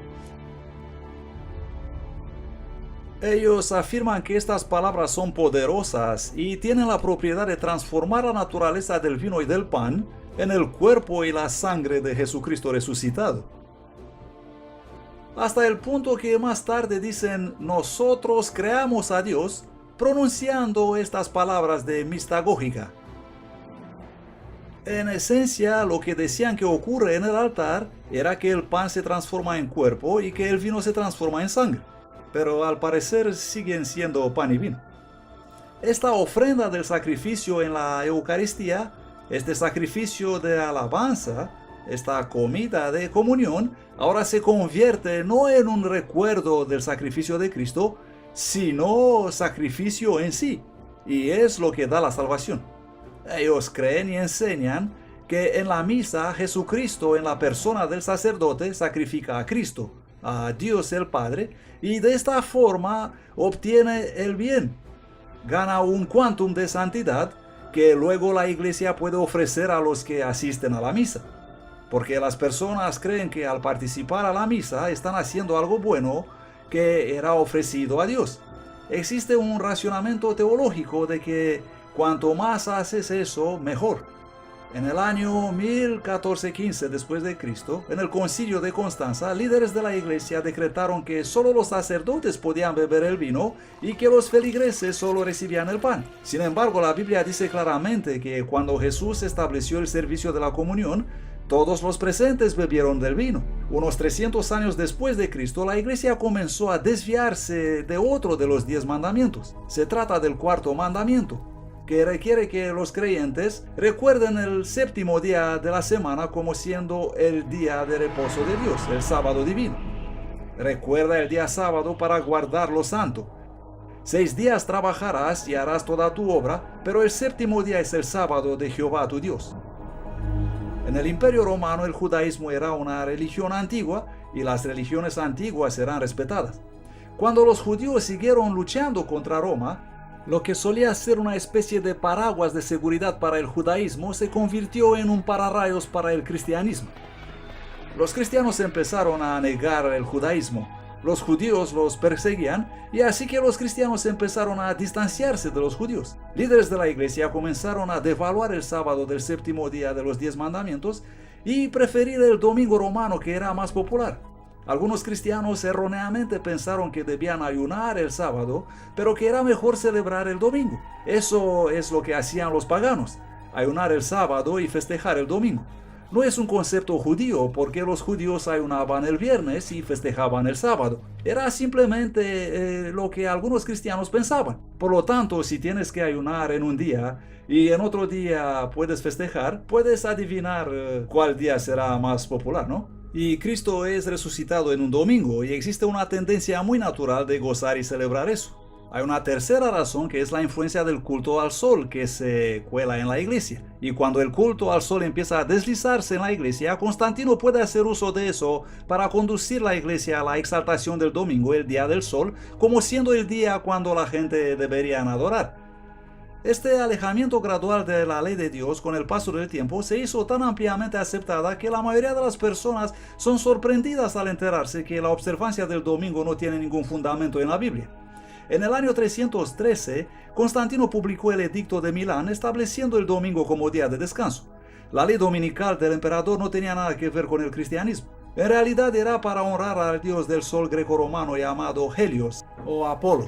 Ellos afirman que estas palabras son poderosas y tienen la propiedad de transformar la naturaleza del vino y del pan en el cuerpo y la sangre de Jesucristo resucitado. Hasta el punto que más tarde dicen, nosotros creamos a Dios pronunciando estas palabras de mistagógica. En esencia, lo que decían que ocurre en el altar era que el pan se transforma en cuerpo y que el vino se transforma en sangre. Pero al parecer siguen siendo pan y vino. Esta ofrenda del sacrificio en la Eucaristía, este sacrificio de alabanza, esta comida de comunión, ahora se convierte no en un recuerdo del sacrificio de Cristo, sino sacrificio en sí, y es lo que da la salvación. Ellos creen y enseñan que en la misa Jesucristo en la persona del sacerdote sacrifica a Cristo, a Dios el Padre, y de esta forma obtiene el bien. gana un quantum de santidad que luego la iglesia puede ofrecer a los que asisten a la misa. Porque las personas creen que al participar a la misa están haciendo algo bueno que era ofrecido a Dios. Existe un racionamiento teológico de que cuanto más haces eso, mejor. En el año 1415 después de Cristo, en el Concilio de Constanza, líderes de la iglesia decretaron que solo los sacerdotes podían beber el vino y que los feligreses solo recibían el pan. Sin embargo, la Biblia dice claramente que cuando Jesús estableció el servicio de la comunión, todos los presentes bebieron del vino. Unos 300 años después de Cristo, la iglesia comenzó a desviarse de otro de los 10 mandamientos. Se trata del cuarto mandamiento, que requiere que los creyentes recuerden el séptimo día de la semana como siendo el día de reposo de Dios, el sábado divino. Recuerda el día sábado para guardarlo santo. 6 días trabajarás y harás toda tu obra, pero el séptimo día es el sábado de Jehová tu Dios. En el Imperio Romano el judaísmo era una religión antigua y las religiones antiguas eran respetadas. Cuando los judíos siguieron luchando contra Roma, lo que solía ser una especie de paraguas de seguridad para el judaísmo se convirtió en un pararrayos para el cristianismo. Los cristianos empezaron a negar el judaísmo, los judíos los perseguían y así que los cristianos empezaron a distanciarse de los judíos. Líderes de la iglesia comenzaron a devaluar el sábado del séptimo día de los 10 mandamientos y preferir el domingo romano que era más popular. Algunos cristianos erróneamente pensaron que debían ayunar el sábado, pero que era mejor celebrar el domingo. Eso es lo que hacían los paganos, ayunar el sábado y festejar el domingo. No es un concepto judío porque los judíos ayunaban el viernes y festejaban el sábado. Era simplemente lo que algunos cristianos pensaban. Por lo tanto, si tienes que ayunar en un día y en otro día puedes festejar, puedes adivinar cuál día será más popular, ¿no? Y Cristo es resucitado en un domingo y existe una tendencia muy natural de gozar y celebrar eso. Hay una tercera razón que es la influencia del culto al sol que se cuela en la iglesia. Y cuando el culto al sol empieza a deslizarse en la iglesia, Constantino puede hacer uso de eso para conducir la iglesia a la exaltación del domingo, el día del sol, como siendo el día cuando la gente debería adorar. Este alejamiento gradual de la ley de Dios con el paso del tiempo se hizo tan ampliamente aceptada que la mayoría de las personas son sorprendidas al enterarse que la observancia del domingo no tiene ningún fundamento en la Biblia. En el año 313, Constantino publicó el Edicto de Milán estableciendo el domingo como día de descanso. La ley dominical del emperador no tenía nada que ver con el cristianismo. En realidad era para honrar al dios del sol grecorromano llamado Helios o Apolo.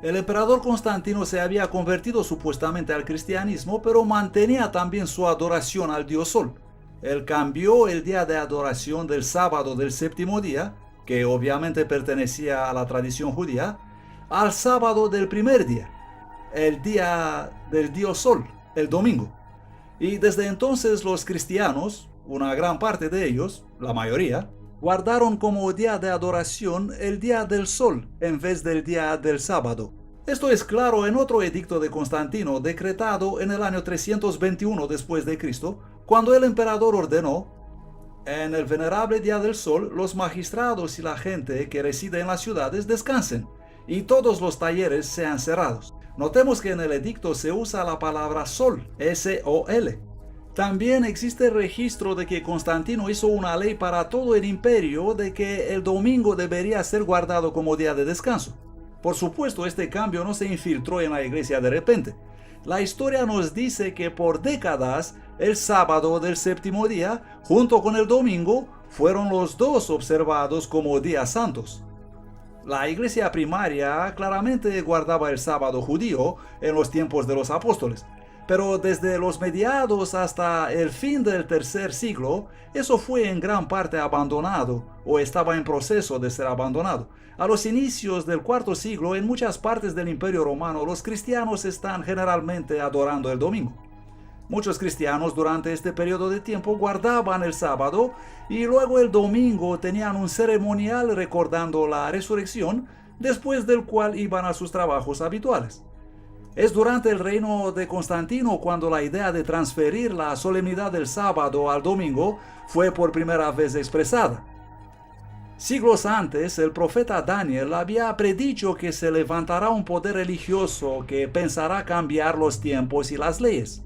El emperador Constantino se había convertido supuestamente al cristianismo, pero mantenía también su adoración al dios sol. Él cambió el día de adoración del sábado del séptimo día, que obviamente pertenecía a la tradición judía, al sábado del primer día, el día del dios sol, el domingo. Y desde entonces los cristianos, una gran parte de ellos, la mayoría, guardaron como día de adoración el día del sol en vez del día del sábado. Esto es claro en otro edicto de Constantino decretado en el año 321 después de Cristo, cuando el emperador ordenó: en el venerable día del sol, los magistrados y la gente que reside en las ciudades descansen, y todos los talleres sean cerrados. Notemos que en el edicto se usa la palabra sol, S-O-L. También existe registro de que Constantino hizo una ley para todo el imperio de que el domingo debería ser guardado como día de descanso. Por supuesto, este cambio no se infiltró en la iglesia de repente. La historia nos dice que por décadas el sábado del séptimo día, junto con el domingo, fueron los dos observados como días santos. La iglesia primaria claramente guardaba el sábado judío en los tiempos de los apóstoles, pero desde los mediados hasta el fin del tercer siglo, eso fue en gran parte abandonado o estaba en proceso de ser abandonado. A los inicios del cuarto siglo, en muchas partes del Imperio Romano, los cristianos están generalmente adorando el domingo. Muchos cristianos durante este periodo de tiempo guardaban el sábado y luego el domingo tenían un ceremonial recordando la resurrección, después del cual iban a sus trabajos habituales. Es durante el reino de Constantino cuando la idea de transferir la solemnidad del sábado al domingo fue por primera vez expresada. Siglos antes, el profeta Daniel había predicho que se levantará un poder religioso que pensará cambiar los tiempos y las leyes.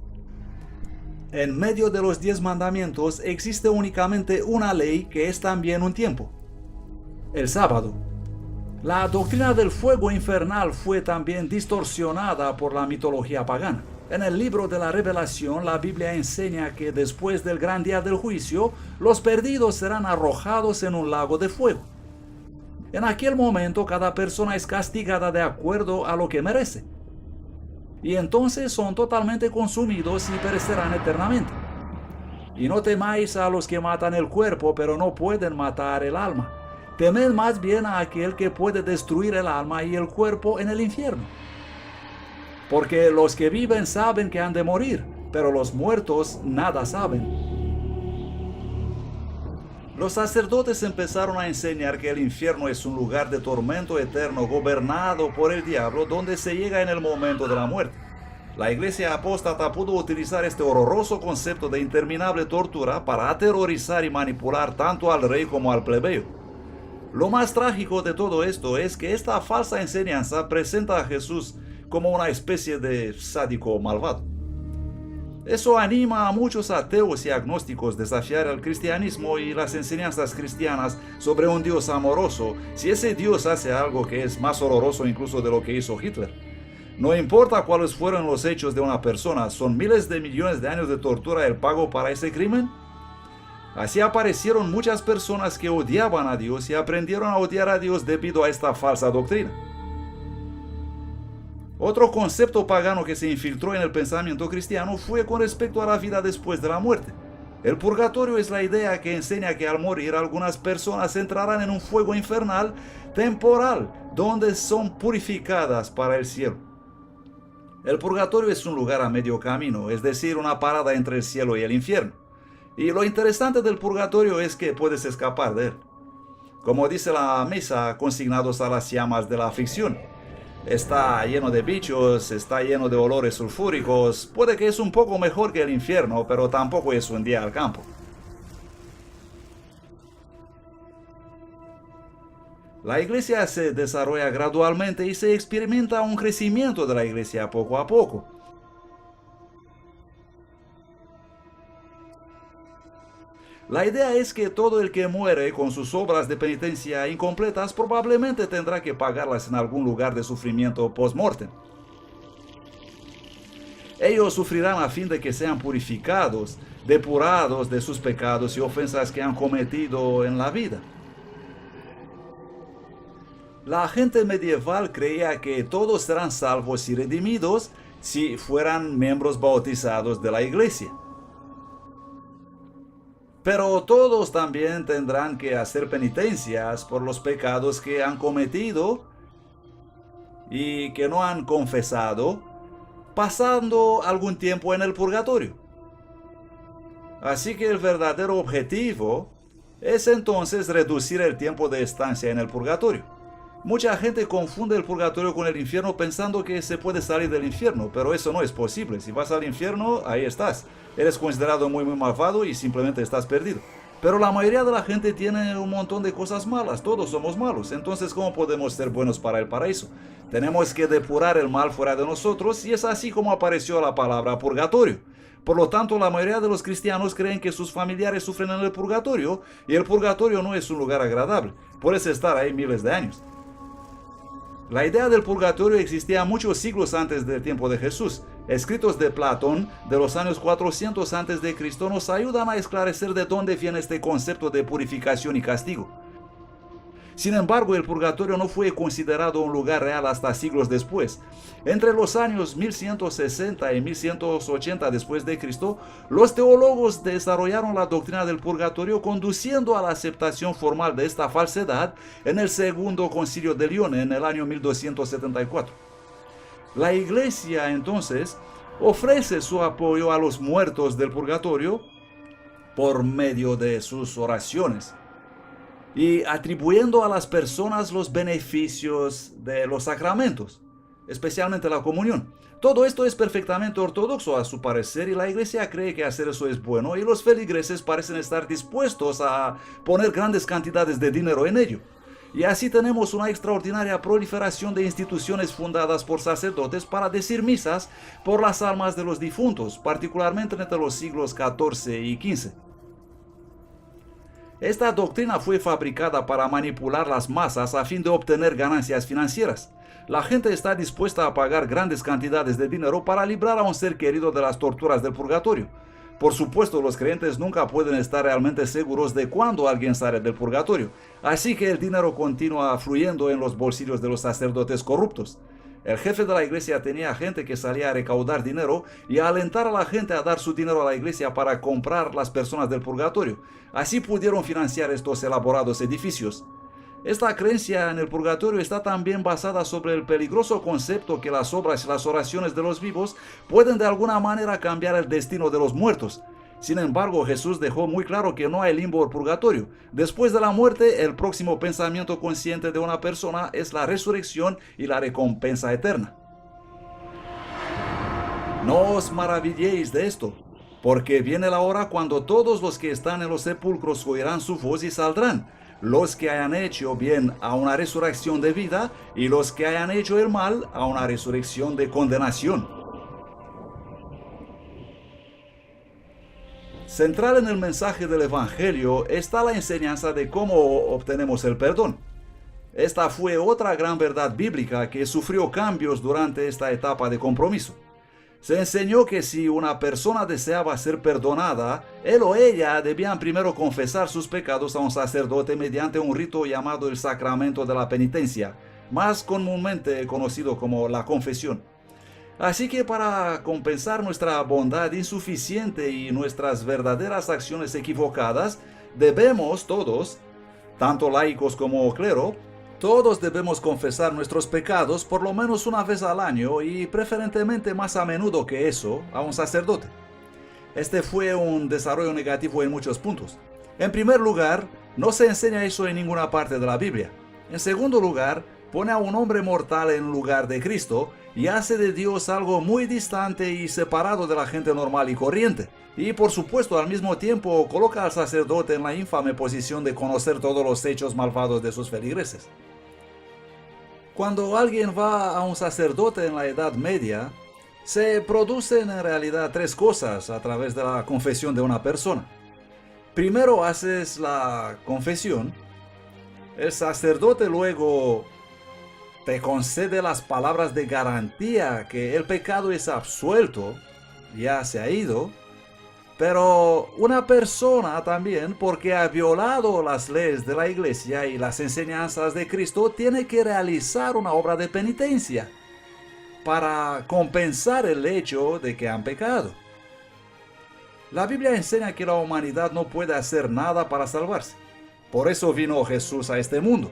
En medio de los 10 mandamientos existe únicamente una ley que es también un tiempo: el sábado. La doctrina del fuego infernal fue también distorsionada por la mitología pagana. En el libro de la Revelación, la Biblia enseña que después del gran día del juicio, los perdidos serán arrojados en un lago de fuego. En aquel momento, cada persona es castigada de acuerdo a lo que merece. Y entonces son totalmente consumidos y perecerán eternamente. Y no temáis a los que matan el cuerpo, pero no pueden matar el alma. Temed más bien a aquel que puede destruir el alma y el cuerpo en el infierno. Porque los que viven saben que han de morir, pero los muertos nada saben. Los sacerdotes empezaron a enseñar que el infierno es un lugar de tormento eterno gobernado por el diablo, donde se llega en el momento de la muerte. La iglesia apóstata pudo utilizar este horroroso concepto de interminable tortura para aterrorizar y manipular tanto al rey como al plebeyo. Lo más trágico de todo esto es que esta falsa enseñanza presenta a Jesús como una especie de sádico malvado. Eso anima a muchos ateos y agnósticos a desafiar el cristianismo y las enseñanzas cristianas sobre un Dios amoroso, si ese Dios hace algo que es más horroroso incluso de lo que hizo Hitler. No importa cuáles fueron los hechos de una persona, ¿son miles de millones de años de tortura el pago para ese crimen? Así aparecieron muchas personas que odiaban a Dios y aprendieron a odiar a Dios debido a esta falsa doctrina. Otro concepto pagano que se infiltró en el pensamiento cristiano fue con respecto a la vida después de la muerte. El purgatorio es la idea que enseña que al morir algunas personas entrarán en un fuego infernal temporal, donde son purificadas para el cielo. El purgatorio es un lugar a medio camino, es decir, una parada entre el cielo y el infierno. Y lo interesante del purgatorio es que puedes escapar de él. Como dice la misa, consignados a las llamas de la aflicción. Está lleno de bichos, está lleno de olores sulfúricos. Puede que es un poco mejor que el infierno, pero tampoco es un día al campo. La iglesia se desarrolla gradualmente y se experimenta un crecimiento de la iglesia poco a poco. La idea es que todo el que muere con sus obras de penitencia incompletas probablemente tendrá que pagarlas en algún lugar de sufrimiento post-mortem. Ellos sufrirán a fin de que sean purificados, depurados de sus pecados y ofensas que han cometido en la vida. La gente medieval creía que todos serán salvos y redimidos si fueran miembros bautizados de la iglesia. Pero todos también tendrán que hacer penitencias por los pecados que han cometido y que no han confesado, pasando algún tiempo en el purgatorio. Así que el verdadero objetivo es entonces reducir el tiempo de estancia en el purgatorio. Mucha gente confunde el purgatorio con el infierno pensando que se puede salir del infierno, pero eso no es posible. Si vas al infierno, ahí estás. Eres considerado muy malvado y simplemente estás perdido. Pero la mayoría de la gente tiene un montón de cosas malas, todos somos malos. Entonces, ¿cómo podemos ser buenos para el paraíso? Tenemos que depurar el mal fuera de nosotros y es así como apareció la palabra purgatorio. Por lo tanto, la mayoría de los cristianos creen que sus familiares sufren en el purgatorio y el purgatorio no es un lugar agradable. Puedes estar ahí miles de años. La idea del purgatorio existía muchos siglos antes del tiempo de Jesús. Escritos de Platón de los años 400 a.C. nos ayudan a esclarecer de dónde viene este concepto de purificación y castigo. Sin embargo, el purgatorio no fue considerado un lugar real hasta siglos después. Entre los años 1160 y 1180 después de Cristo, los teólogos desarrollaron la doctrina del purgatorio, conduciendo a la aceptación formal de esta falsedad en el Segundo Concilio de León en el año 1274. La Iglesia entonces ofrece su apoyo a los muertos del purgatorio por medio de sus oraciones y atribuyendo a las personas los beneficios de los sacramentos, especialmente la comunión. Todo esto es perfectamente ortodoxo a su parecer y la iglesia cree que hacer eso es bueno y los feligreses parecen estar dispuestos a poner grandes cantidades de dinero en ello. Y así tenemos una extraordinaria proliferación de instituciones fundadas por sacerdotes para decir misas por las almas de los difuntos, particularmente entre los siglos XIV y XV. Esta doctrina fue fabricada para manipular las masas a fin de obtener ganancias financieras. La gente está dispuesta a pagar grandes cantidades de dinero para librar a un ser querido de las torturas del purgatorio. Por supuesto, los creyentes nunca pueden estar realmente seguros de cuándo alguien sale del purgatorio, así que el dinero continúa fluyendo en los bolsillos de los sacerdotes corruptos. El jefe de la iglesia tenía gente que salía a recaudar dinero y a alentar a la gente a dar su dinero a la iglesia para comprar las personas del purgatorio. Así pudieron financiar estos elaborados edificios. Esta creencia en el purgatorio está también basada sobre el peligroso concepto que las obras y las oraciones de los vivos pueden de alguna manera cambiar el destino de los muertos. Sin embargo, Jesús dejó muy claro que no hay limbo o purgatorio. Después de la muerte, el próximo pensamiento consciente de una persona es la resurrección y la recompensa eterna. No os maravilléis de esto, porque viene la hora cuando todos los que están en los sepulcros oirán su voz y saldrán. Los que hayan hecho bien a una resurrección de vida y los que hayan hecho el mal a una resurrección de condenación. Central en el mensaje del Evangelio está la enseñanza de cómo obtenemos el perdón. Esta fue otra gran verdad bíblica que sufrió cambios durante esta etapa de compromiso. Se enseñó que si una persona deseaba ser perdonada, él o ella debían primero confesar sus pecados a un sacerdote mediante un rito llamado el sacramento de la penitencia, más comúnmente conocido como la confesión. Así que para compensar nuestra bondad insuficiente y nuestras verdaderas acciones equivocadas, debemos todos, tanto laicos como clero, todos debemos confesar nuestros pecados por lo menos una vez al año y preferentemente más a menudo que eso a un sacerdote. Este fue un desarrollo negativo en muchos puntos. En primer lugar, no se enseña eso en ninguna parte de la Biblia. En segundo lugar, pone a un hombre mortal en lugar de Cristo y hace de Dios algo muy distante y separado de la gente normal y corriente. Y por supuesto, al mismo tiempo, coloca al sacerdote en la infame posición de conocer todos los hechos malvados de sus feligreses. Cuando alguien va a un sacerdote en la Edad Media, se producen en realidad tres cosas a través de la confesión de una persona. Primero haces la confesión, el sacerdote luego te concede las palabras de garantía que el pecado es absuelto, ya se ha ido, pero una persona también, porque ha violado las leyes de la iglesia y las enseñanzas de Cristo, tiene que realizar una obra de penitencia para compensar el hecho de que han pecado. La Biblia enseña que la humanidad no puede hacer nada para salvarse. Por eso vino Jesús a este mundo.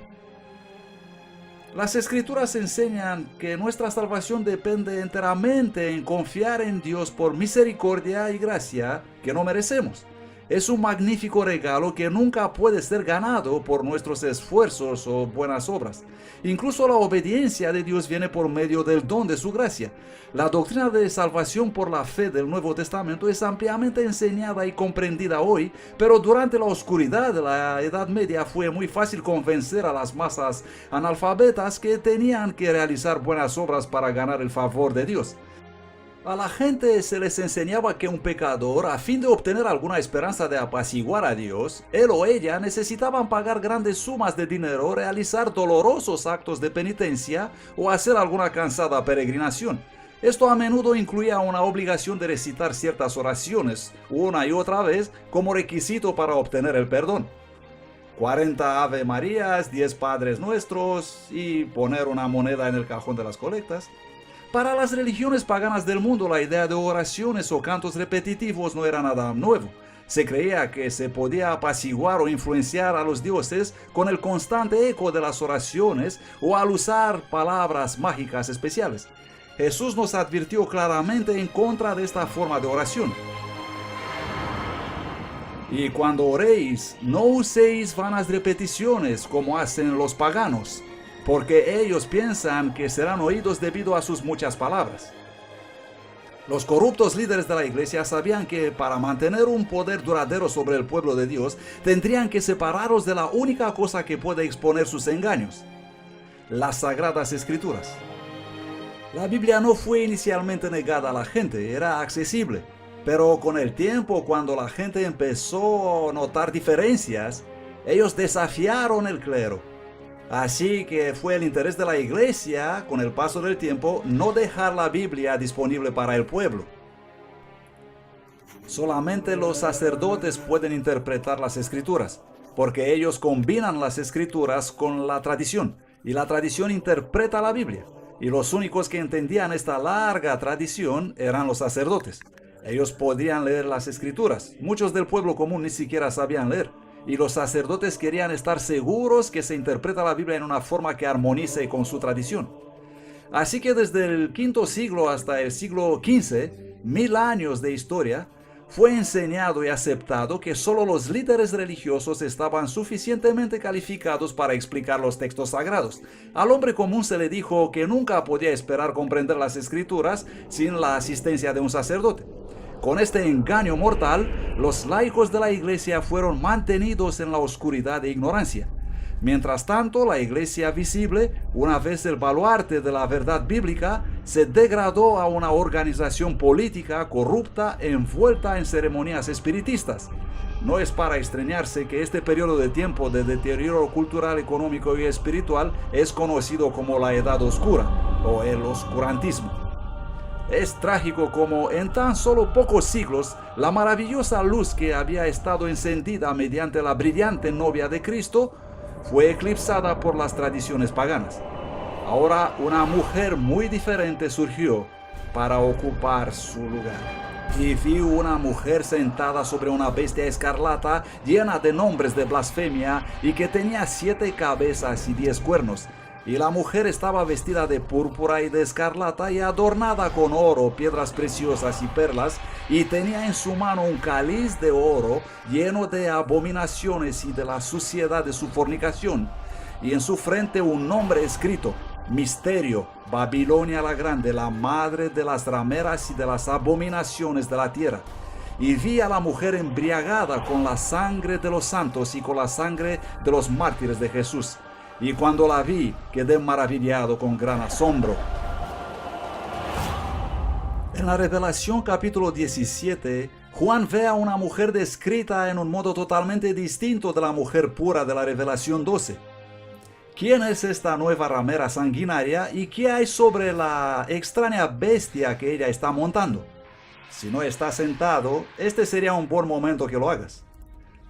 Las Escrituras enseñan que nuestra salvación depende enteramente en confiar en Dios por misericordia y gracia que no merecemos. Es un magnífico regalo que nunca puede ser ganado por nuestros esfuerzos o buenas obras. Incluso la obediencia de Dios viene por medio del don de su gracia. La doctrina de salvación por la fe del Nuevo Testamento es ampliamente enseñada y comprendida hoy, pero durante la oscuridad de la Edad Media fue muy fácil convencer a las masas analfabetas que tenían que realizar buenas obras para ganar el favor de Dios. A la gente se les enseñaba que un pecador, a fin de obtener alguna esperanza de apaciguar a Dios, él o ella necesitaban pagar grandes sumas de dinero, realizar dolorosos actos de penitencia o hacer alguna cansada peregrinación. Esto a menudo incluía una obligación de recitar ciertas oraciones una y otra vez como requisito para obtener el perdón. 40 Ave Marías, 10 Padres Nuestros y poner una moneda en el cajón de las colectas. Para las religiones paganas del mundo, la idea de oraciones o cantos repetitivos no era nada nuevo. Se creía que se podía apaciguar o influenciar a los dioses con el constante eco de las oraciones o al usar palabras mágicas especiales. Jesús nos advirtió claramente en contra de esta forma de oración. Y cuando oréis, no uséis vanas repeticiones como hacen los paganos, porque ellos piensan que serán oídos debido a sus muchas palabras. Los corruptos líderes de la iglesia sabían que para mantener un poder duradero sobre el pueblo de Dios, tendrían que separarlos de la única cosa que puede exponer sus engaños: las Sagradas Escrituras. La Biblia no fue inicialmente negada a la gente, era accesible, pero con el tiempo, cuando la gente empezó a notar diferencias, ellos desafiaron el clero. Así que fue el interés de la iglesia, con el paso del tiempo, no dejar la Biblia disponible para el pueblo. Solamente los sacerdotes pueden interpretar las Escrituras, porque ellos combinan las Escrituras con la tradición, y la tradición interpreta la Biblia. Y los únicos que entendían esta larga tradición eran los sacerdotes. Ellos podían leer las Escrituras. Muchos del pueblo común ni siquiera sabían leer. Y los sacerdotes querían estar seguros que se interpreta la Biblia en una forma que armonice con su tradición. Así que desde el V siglo hasta el siglo XV, 1000 años de historia, fue enseñado y aceptado que solo los líderes religiosos estaban suficientemente calificados para explicar los textos sagrados. Al hombre común se le dijo que nunca podía esperar comprender las Escrituras sin la asistencia de un sacerdote. Con este engaño mortal, los laicos de la iglesia fueron mantenidos en la oscuridad e ignorancia. Mientras tanto, la iglesia visible, una vez el baluarte de la verdad bíblica, se degradó a una organización política corrupta envuelta en ceremonias espiritistas. No es para extrañarse que este periodo de tiempo de deterioro cultural, económico y espiritual es conocido como la Edad Oscura o el oscurantismo. Es trágico como en tan solo pocos siglos la maravillosa luz que había estado encendida mediante la brillante novia de Cristo fue eclipsada por las tradiciones paganas. Ahora una mujer muy diferente surgió para ocupar su lugar. Y vi una mujer sentada sobre una bestia escarlata llena de nombres de blasfemia y que tenía 7 cabezas y 10 cuernos. Y la mujer estaba vestida de púrpura y de escarlata y adornada con oro, piedras preciosas y perlas, y tenía en su mano un cáliz de oro lleno de abominaciones y de la suciedad de su fornicación, y en su frente un nombre escrito: Misterio, Babilonia la Grande, la madre de las rameras y de las abominaciones de la tierra. Y vi a la mujer embriagada con la sangre de los santos y con la sangre de los mártires de Jesús. Y cuando la vi, quedé maravillado con gran asombro. En la Revelación capítulo 17, Juan ve a una mujer descrita en un modo totalmente distinto de la mujer pura de la Revelación 12. ¿Quién es esta nueva ramera sanguinaria y qué hay sobre la extraña bestia que ella está montando? Si no está sentado, este sería un buen momento que lo hagas.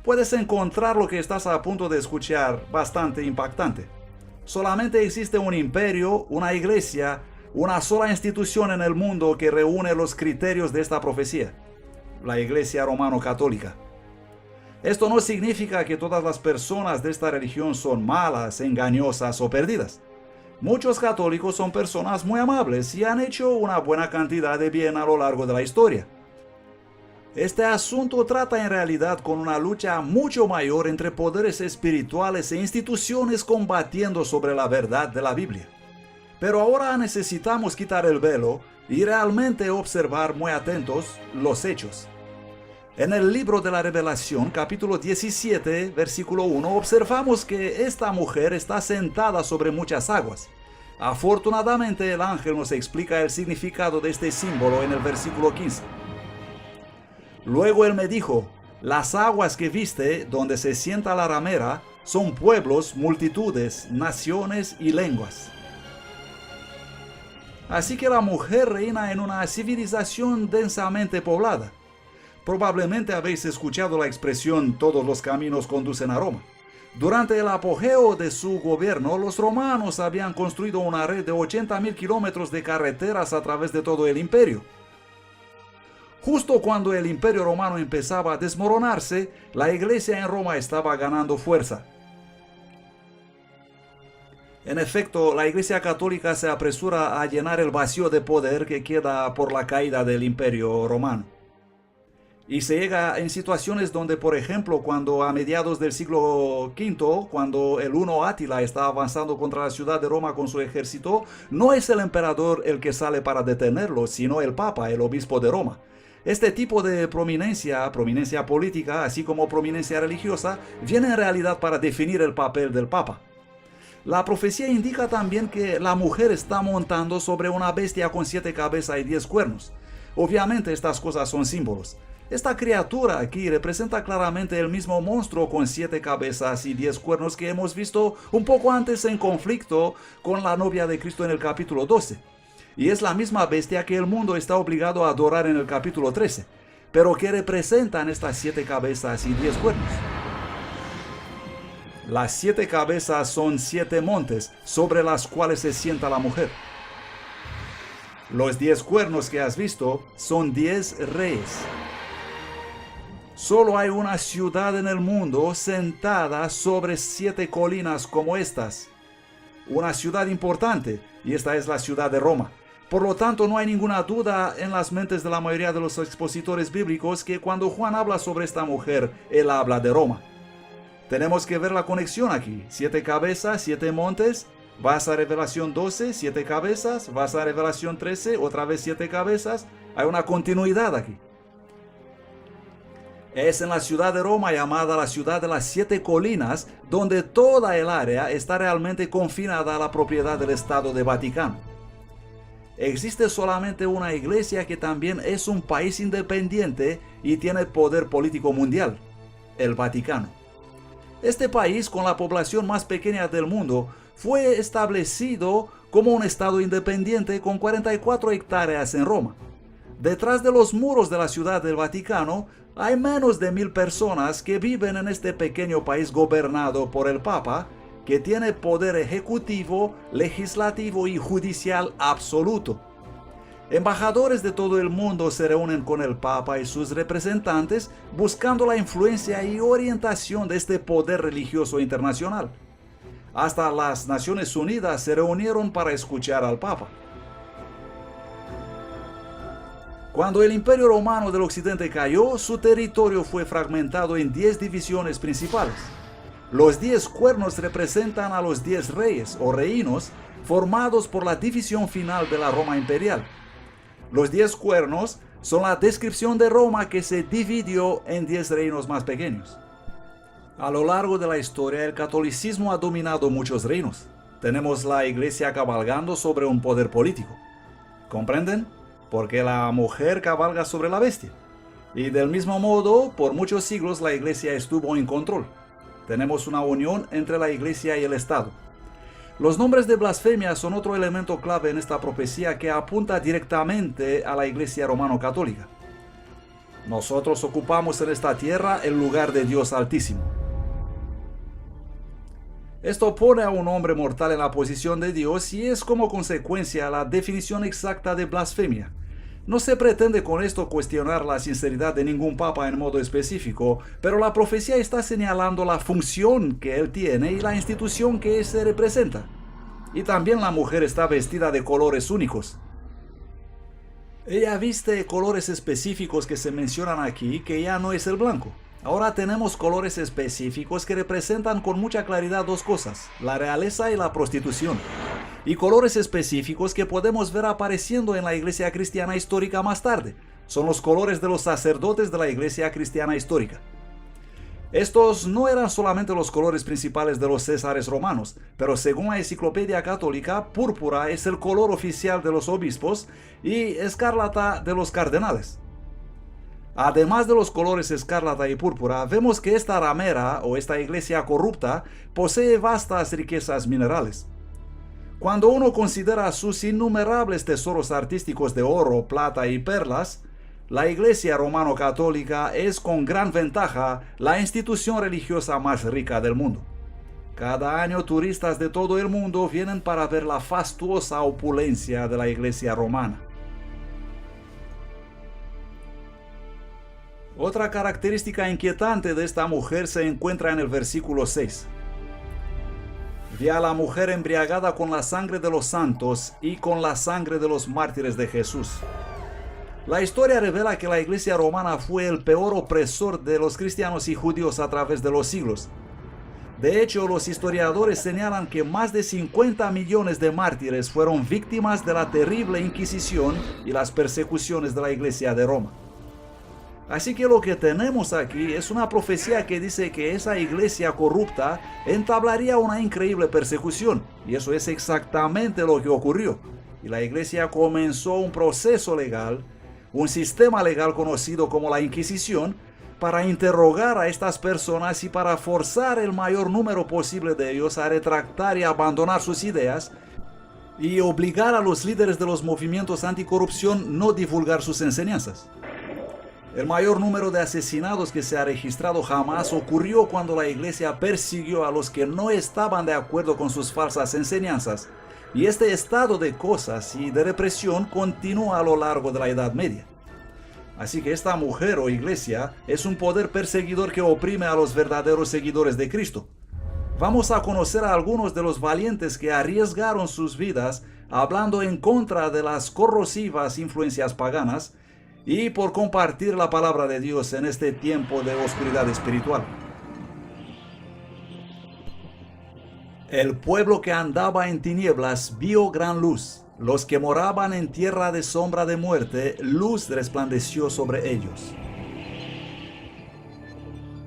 Puedes encontrar lo que estás a punto de escuchar bastante impactante. Solamente existe un imperio, una iglesia, una sola institución en el mundo que reúne los criterios de esta profecía: la Iglesia Romano-Católica. Esto no significa que todas las personas de esta religión son malas, engañosas o perdidas. Muchos católicos son personas muy amables y han hecho una buena cantidad de bien a lo largo de la historia. Este asunto trata en realidad con una lucha mucho mayor entre poderes espirituales e instituciones combatiendo sobre la verdad de la Biblia. Pero ahora necesitamos quitar el velo y realmente observar muy atentos los hechos. En el libro de la Revelación, capítulo 17, versículo 1, observamos que esta mujer está sentada sobre muchas aguas. Afortunadamente, el ángel nos explica el significado de este símbolo en el versículo 15. Luego él me dijo: las aguas que viste, donde se sienta la ramera, son pueblos, multitudes, naciones y lenguas. Así que la mujer reina en una civilización densamente poblada. Probablemente habéis escuchado la expresión "todos los caminos conducen a Roma". Durante el apogeo de su gobierno, los romanos habían construido una red de 80,000 kilómetros de carreteras a través de todo el imperio. Justo cuando el imperio romano empezaba a desmoronarse, la iglesia en Roma estaba ganando fuerza. En efecto, la iglesia católica se apresura a llenar el vacío de poder que queda por la caída del imperio romano. Y se llega en situaciones donde, por ejemplo, cuando a mediados del siglo V, cuando el Huno Átila está avanzando contra la ciudad de Roma con su ejército, no es el emperador el que sale para detenerlo, sino el Papa, el obispo de Roma. Este tipo de prominencia política, así como prominencia religiosa, viene en realidad para definir el papel del Papa. La profecía indica también que la mujer está montando sobre una bestia con 7 cabezas y 10 cuernos. Obviamente estas cosas son símbolos. Esta criatura aquí representa claramente el mismo monstruo con 7 cabezas y 10 cuernos que hemos visto un poco antes en conflicto con la novia de Cristo en el capítulo 12. Y es la misma bestia que el mundo está obligado a adorar en el capítulo 13, pero que representan estas 7 cabezas y 10 cuernos. Las 7 cabezas son 7 montes sobre las cuales se sienta la mujer. Los 10 cuernos que has visto son 10 reyes. Solo hay una ciudad en el mundo sentada sobre 7 colinas como estas. Una ciudad importante, y esta es la ciudad de Roma. Por lo tanto, no hay ninguna duda en las mentes de la mayoría de los expositores bíblicos que cuando Juan habla sobre esta mujer, él habla de Roma. Tenemos que ver la conexión aquí. 7 cabezas, 7 montes. Vas a Revelación 12, 7 cabezas. Vas a Revelación 13, otra vez 7 cabezas. Hay una continuidad aquí. Es en la ciudad de Roma, llamada la ciudad de las 7 colinas, donde toda el área está realmente confinada a la propiedad del Estado de Vaticano. Existe solamente una iglesia que también es un país independiente y tiene poder político mundial, el Vaticano. Este país, con la población más pequeña del mundo, fue establecido como un estado independiente con 44 hectáreas en Roma. Detrás de los muros de la ciudad del Vaticano hay menos de 1000 personas que viven en este pequeño país gobernado por el Papa, que tiene poder ejecutivo, legislativo y judicial absoluto. Embajadores de todo el mundo se reúnen con el Papa y sus representantes buscando la influencia y orientación de este poder religioso internacional. Hasta las Naciones Unidas se reunieron para escuchar al Papa. Cuando el Imperio Romano del Occidente cayó, su territorio fue fragmentado en 10 divisiones principales. Los 10 cuernos representan a los 10 reyes o reinos formados por la división final de la Roma imperial. Los 10 cuernos son la descripción de Roma que se dividió en 10 reinos más pequeños. A lo largo de la historia, el catolicismo ha dominado muchos reinos. Tenemos la iglesia cabalgando sobre un poder político. ¿Comprenden? Porque la mujer cabalga sobre la bestia. Y del mismo modo, por muchos siglos la iglesia estuvo en control. Tenemos una unión entre la iglesia y el Estado. Los nombres de blasfemia son otro elemento clave en esta profecía que apunta directamente a la iglesia romano-católica. Nosotros ocupamos en esta tierra el lugar de Dios Altísimo. Esto pone a un hombre mortal en la posición de Dios y es como consecuencia la definición exacta de blasfemia. No se pretende con esto cuestionar la sinceridad de ningún papa en modo específico, pero la profecía está señalando la función que él tiene y la institución que se representa. Y también la mujer está vestida de colores únicos. Ella viste colores específicos que se mencionan aquí, que ya no es el blanco. Ahora tenemos colores específicos que representan con mucha claridad dos cosas, la realeza y la prostitución. Y colores específicos que podemos ver apareciendo en la iglesia cristiana histórica más tarde. Son los colores de los sacerdotes de la iglesia cristiana histórica. Estos no eran solamente los colores principales de los césares romanos, pero según la enciclopedia católica, púrpura es el color oficial de los obispos y escarlata de los cardenales. Además de los colores escarlata y púrpura, vemos que esta ramera o esta iglesia corrupta posee vastas riquezas minerales. Cuando uno considera sus innumerables tesoros artísticos de oro, plata y perlas, la iglesia romano-católica es con gran ventaja la institución religiosa más rica del mundo. Cada año turistas de todo el mundo vienen para ver la fastuosa opulencia de la iglesia romana. Otra característica inquietante de esta mujer se encuentra en el versículo 6. Vi a la mujer embriagada con la sangre de los santos y con la sangre de los mártires de Jesús. La historia revela que la Iglesia romana fue el peor opresor de los cristianos y judíos a través de los siglos. De hecho, los historiadores señalan que más de 50 millones de mártires fueron víctimas de la terrible Inquisición y las persecuciones de la Iglesia de Roma. Así que lo que tenemos aquí es una profecía que dice que esa iglesia corrupta entablaría una increíble persecución, y eso es exactamente lo que ocurrió. Y la iglesia comenzó un proceso legal, un sistema legal conocido como la Inquisición, para interrogar a estas personas y para forzar el mayor número posible de ellos a retractar y abandonar sus ideas, y obligar a los líderes de los movimientos anticorrupción no divulgar sus enseñanzas. El mayor número de asesinatos que se ha registrado jamás ocurrió cuando la iglesia persiguió a los que no estaban de acuerdo con sus falsas enseñanzas, y este estado de cosas y de represión continúa a lo largo de la Edad Media. Así que esta mujer o iglesia es un poder perseguidor que oprime a los verdaderos seguidores de Cristo. Vamos a conocer a algunos de los valientes que arriesgaron sus vidas hablando en contra de las corrosivas influencias paganas y por compartir la palabra de Dios en este tiempo de oscuridad espiritual. El pueblo que andaba en tinieblas vio gran luz. Los que moraban en tierra de sombra de muerte, luz resplandeció sobre ellos.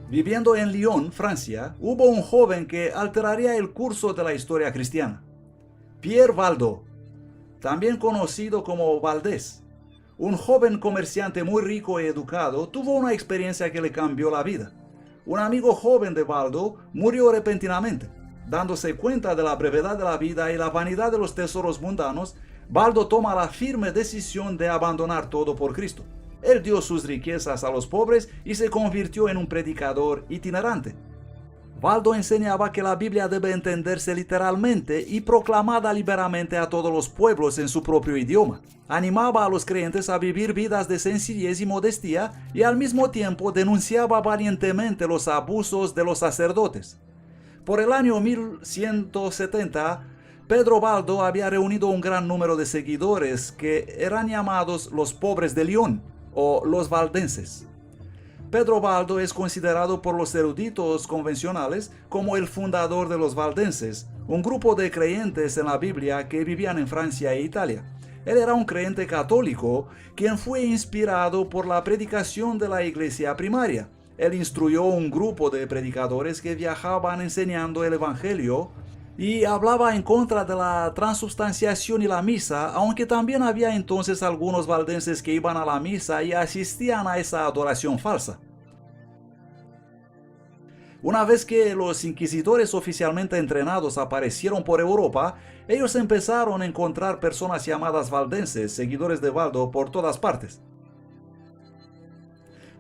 Viviendo en Lyon, Francia, hubo un joven que alteraría el curso de la historia cristiana. Pierre Valdo, también conocido como Valdés, un joven comerciante muy rico y educado, tuvo una experiencia que le cambió la vida. Un amigo joven de Valdo murió repentinamente. Dándose cuenta de la brevedad de la vida y la vanidad de los tesoros mundanos, Valdo toma la firme decisión de abandonar todo por Cristo. Él dio sus riquezas a los pobres y se convirtió en un predicador itinerante. Valdo enseñaba que la Biblia debe entenderse literalmente y proclamada liberamente a todos los pueblos en su propio idioma. Animaba a los creyentes a vivir vidas de sencillez y modestia y al mismo tiempo denunciaba valientemente los abusos de los sacerdotes. Por el año 1170, Pedro Valdo había reunido un gran número de seguidores que eran llamados los pobres de Lyon o los valdenses. Pedro Valdo es considerado por los eruditos convencionales como el fundador de los valdenses, un grupo de creyentes en la Biblia que vivían en Francia e Italia. Él era un creyente católico quien fue inspirado por la predicación de la iglesia primaria. Él instruyó un grupo de predicadores que viajaban enseñando el evangelio y hablaba en contra de la transubstanciación y la misa, aunque también había entonces algunos valdenses que iban a la misa y asistían a esa adoración falsa. Una vez que los inquisidores oficialmente entrenados aparecieron por Europa, ellos empezaron a encontrar personas llamadas valdenses, seguidores de Valdo, por todas partes.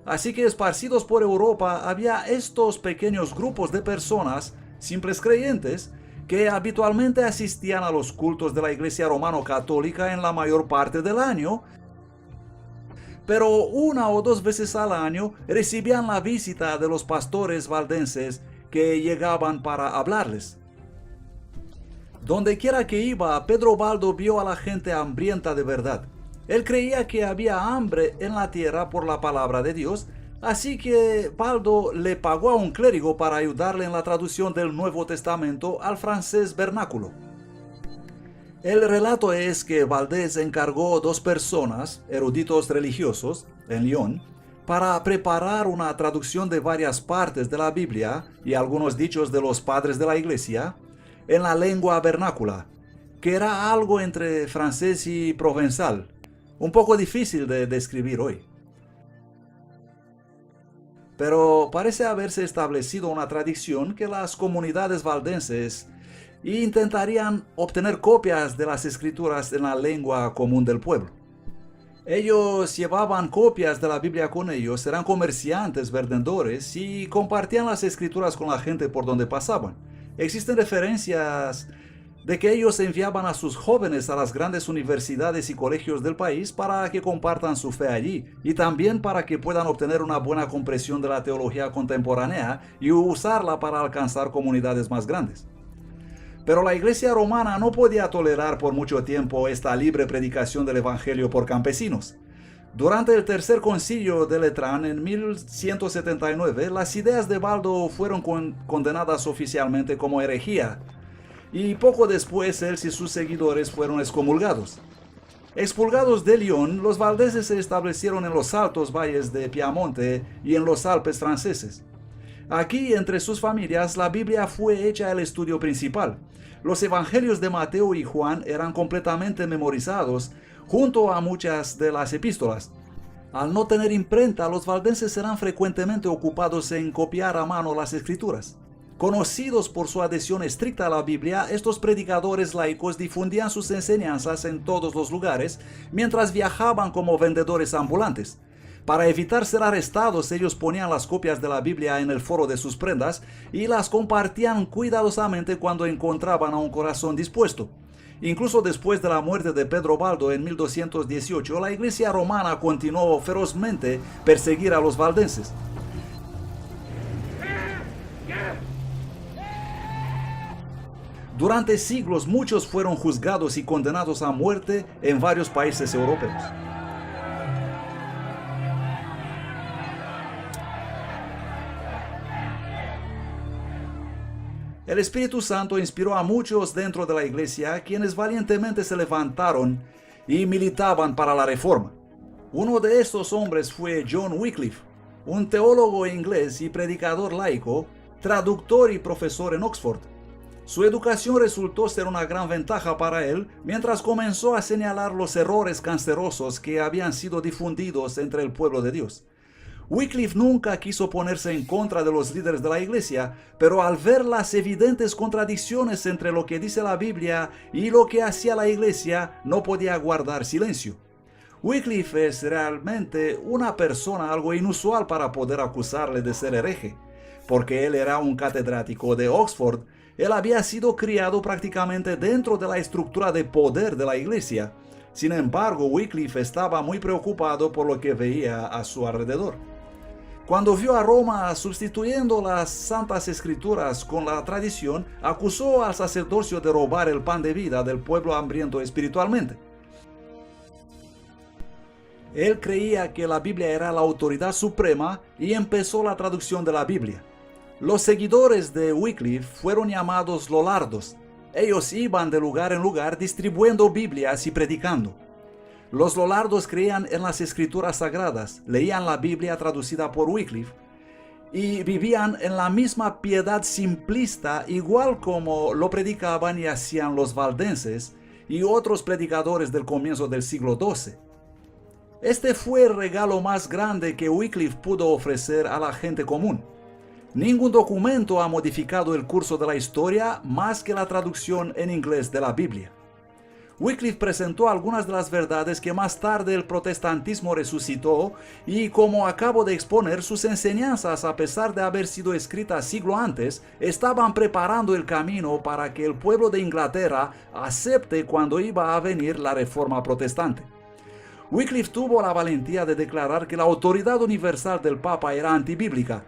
Así que esparcidos por Europa había estos pequeños grupos de personas, simples creyentes, que habitualmente asistían a los cultos de la Iglesia Romano-Católica en la mayor parte del año, pero una o dos veces al año recibían la visita de los pastores valdenses que llegaban para hablarles. Donde quiera que iba, Pedro Valdo vio a la gente hambrienta de verdad. Él creía que había hambre en la tierra por la palabra de Dios, así que Valdo le pagó a un clérigo para ayudarle en la traducción del Nuevo Testamento al francés vernáculo. El relato es que Valdés encargó 2 personas, eruditos religiosos, en Lyon, para preparar una traducción de varias partes de la Biblia y algunos dichos de los padres de la iglesia en la lengua vernácula, que era algo entre francés y provenzal, un poco difícil de describir hoy. Pero parece haberse establecido una tradición que las comunidades valdenses intentarían obtener copias de las escrituras en la lengua común del pueblo. Ellos llevaban copias de la Biblia con ellos, eran comerciantes, vendedores y compartían las escrituras con la gente por donde pasaban. Existen referencias de que ellos enviaban a sus jóvenes a las grandes universidades y colegios del país para que compartan su fe allí y también para que puedan obtener una buena comprensión de la teología contemporánea y usarla para alcanzar comunidades más grandes. Pero la iglesia romana no podía tolerar por mucho tiempo esta libre predicación del evangelio por campesinos. Durante el tercer concilio de Letrán en 1179, las ideas de Baldo fueron condenadas oficialmente como herejía, y poco después él y sus seguidores fueron excomulgados. Expulgados de Lyon, los valdeses se establecieron en los altos valles de Piamonte y en los Alpes franceses. Aquí, entre sus familias, la Biblia fue hecha el estudio principal. Los evangelios de Mateo y Juan eran completamente memorizados, junto a muchas de las epístolas. Al no tener imprenta, los valdenses eran frecuentemente ocupados en copiar a mano las escrituras. Conocidos por su adhesión estricta a la Biblia, estos predicadores laicos difundían sus enseñanzas en todos los lugares, mientras viajaban como vendedores ambulantes. Para evitar ser arrestados, ellos ponían las copias de la Biblia en el forro de sus prendas y las compartían cuidadosamente cuando encontraban a un corazón dispuesto. Incluso después de la muerte de Pedro Baldo en 1218, la Iglesia romana continuó ferozmente perseguir a los valdenses. Durante siglos muchos fueron juzgados y condenados a muerte en varios países europeos. El Espíritu Santo inspiró a muchos dentro de la iglesia, quienes valientemente se levantaron y militaban para la reforma. Uno de estos hombres fue John Wycliffe, un teólogo inglés y predicador laico, traductor y profesor en Oxford. Su educación resultó ser una gran ventaja para él, mientras comenzó a señalar los errores cancerosos que habían sido difundidos entre el pueblo de Dios. Wycliffe nunca quiso ponerse en contra de los líderes de la iglesia, pero al ver las evidentes contradicciones entre lo que dice la Biblia y lo que hacía la iglesia, no podía guardar silencio. Wycliffe es realmente una persona algo inusual para poder acusarle de ser hereje. Porque él era un catedrático de Oxford, él había sido criado prácticamente dentro de la estructura de poder de la iglesia. Sin embargo, Wycliffe estaba muy preocupado por lo que veía a su alrededor. Cuando vio a Roma sustituyendo las Santas Escrituras con la tradición, acusó al sacerdocio de robar el pan de vida del pueblo hambriento espiritualmente. Él creía que la Biblia era la autoridad suprema y empezó la traducción de la Biblia. Los seguidores de Wycliffe fueron llamados lollardos. Ellos iban de lugar en lugar distribuyendo Biblias y predicando. Los lollardos creían en las escrituras sagradas, leían la Biblia traducida por Wycliffe y vivían en la misma piedad simplista, igual como lo predicaban y hacían los valdenses y otros predicadores del comienzo del siglo XII. Este fue el regalo más grande que Wycliffe pudo ofrecer a la gente común. Ningún documento ha modificado el curso de la historia más que la traducción en inglés de la Biblia. Wycliffe presentó algunas de las verdades que más tarde el protestantismo resucitó y, como acabo de exponer, sus enseñanzas, a pesar de haber sido escritas siglo antes, estaban preparando el camino para que el pueblo de Inglaterra acepte cuando iba a venir la reforma protestante. Wycliffe tuvo la valentía de declarar que la autoridad universal del Papa era antibíblica.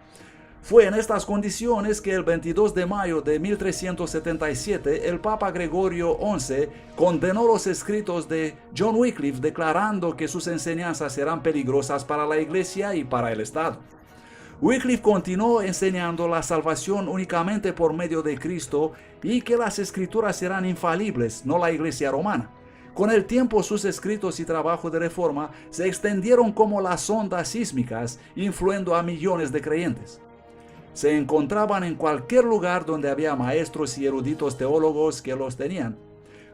Fue en estas condiciones que el 22 de mayo de 1377 el Papa Gregorio XI condenó los escritos de John Wycliffe, declarando que sus enseñanzas eran peligrosas para la Iglesia y para el Estado. Wycliffe continuó enseñando la salvación únicamente por medio de Cristo y que las escrituras eran infalibles, no la Iglesia romana. Con el tiempo, sus escritos y trabajo de reforma se extendieron como las ondas sísmicas, influyendo a millones de creyentes. Se encontraban en cualquier lugar donde había maestros y eruditos teólogos que los tenían.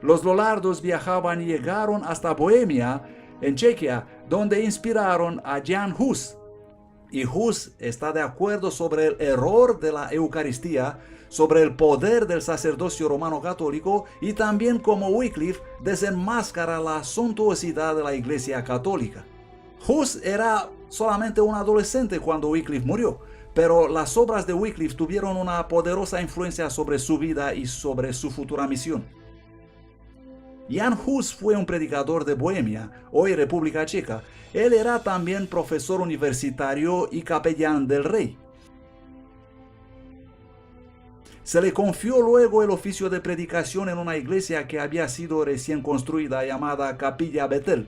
Los lollardos viajaban y llegaron hasta Bohemia, en Chequia, donde inspiraron a Jan Hus. Y Hus está de acuerdo sobre el error de la Eucaristía, sobre el poder del sacerdocio romano católico y también como Wycliffe desenmascara la suntuosidad de la Iglesia católica. Hus era solamente un adolescente cuando Wycliffe murió, pero las obras de Wycliffe tuvieron una poderosa influencia sobre su vida y sobre su futura misión. Jan Hus fue un predicador de Bohemia, hoy República Checa. Él era también profesor universitario y capellán del rey. Se le confió luego el oficio de predicación en una iglesia que había sido recién construida llamada Capilla Bethel.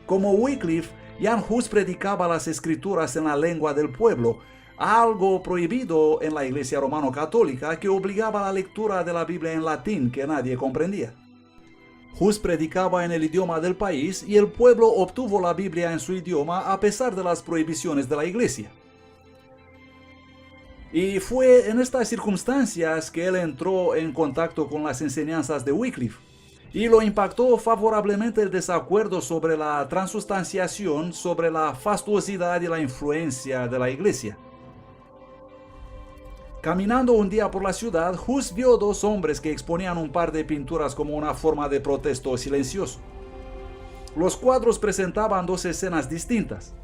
Como Wycliffe, Jan Hus predicaba las escrituras en la lengua del pueblo, algo prohibido en la Iglesia romano-católica que obligaba a la lectura de la Biblia en latín que nadie comprendía. Hus predicaba en el idioma del país y el pueblo obtuvo la Biblia en su idioma a pesar de las prohibiciones de la Iglesia. Y fue en estas circunstancias que él entró en contacto con las enseñanzas de Wycliffe, y lo impactó favorablemente el desacuerdo sobre la transustanciación, sobre la fastuosidad y la influencia de la Iglesia. Caminando un día por la ciudad, Hus vio dos hombres que exponían un par de pinturas como una forma de protesto silencioso. Los cuadros presentaban dos escenas distintas.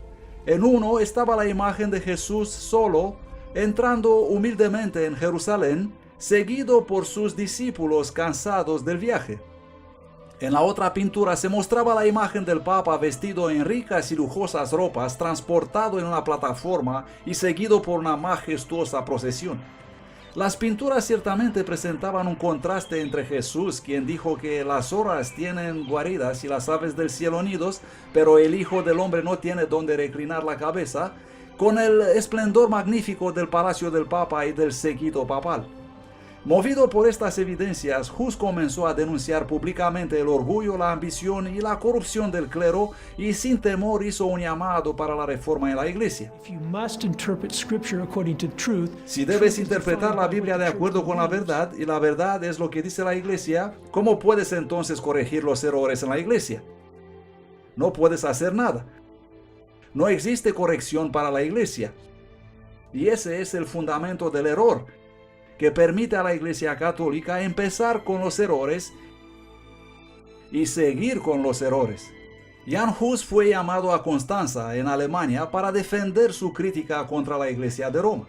En uno estaba la imagen de Jesús solo, entrando humildemente en Jerusalén, seguido por sus discípulos cansados del viaje. En la otra pintura se mostraba la imagen del Papa vestido en ricas y lujosas ropas, transportado en una plataforma y seguido por una majestuosa procesión. Las pinturas ciertamente presentaban un contraste entre Jesús, quien dijo que las zorras tienen guaridas y las aves del cielo nidos, pero el Hijo del Hombre no tiene donde reclinar la cabeza, con el esplendor magnífico del palacio del Papa y del séquito papal. Movido por estas evidencias, Hus comenzó a denunciar públicamente el orgullo, la ambición y la corrupción del clero, y sin temor hizo un llamado para la reforma en la Iglesia. Si debes interpretar la Biblia de acuerdo con la verdad, y la verdad es lo que dice la Iglesia, ¿cómo puedes entonces corregir los errores en la Iglesia? No puedes hacer nada. No existe corrección para la Iglesia. Y ese es el fundamento del error, que permite a la Iglesia Católica empezar con los errores y seguir con los errores. Jan Hus fue llamado a Constanza, en Alemania, para defender su crítica contra la Iglesia de Roma.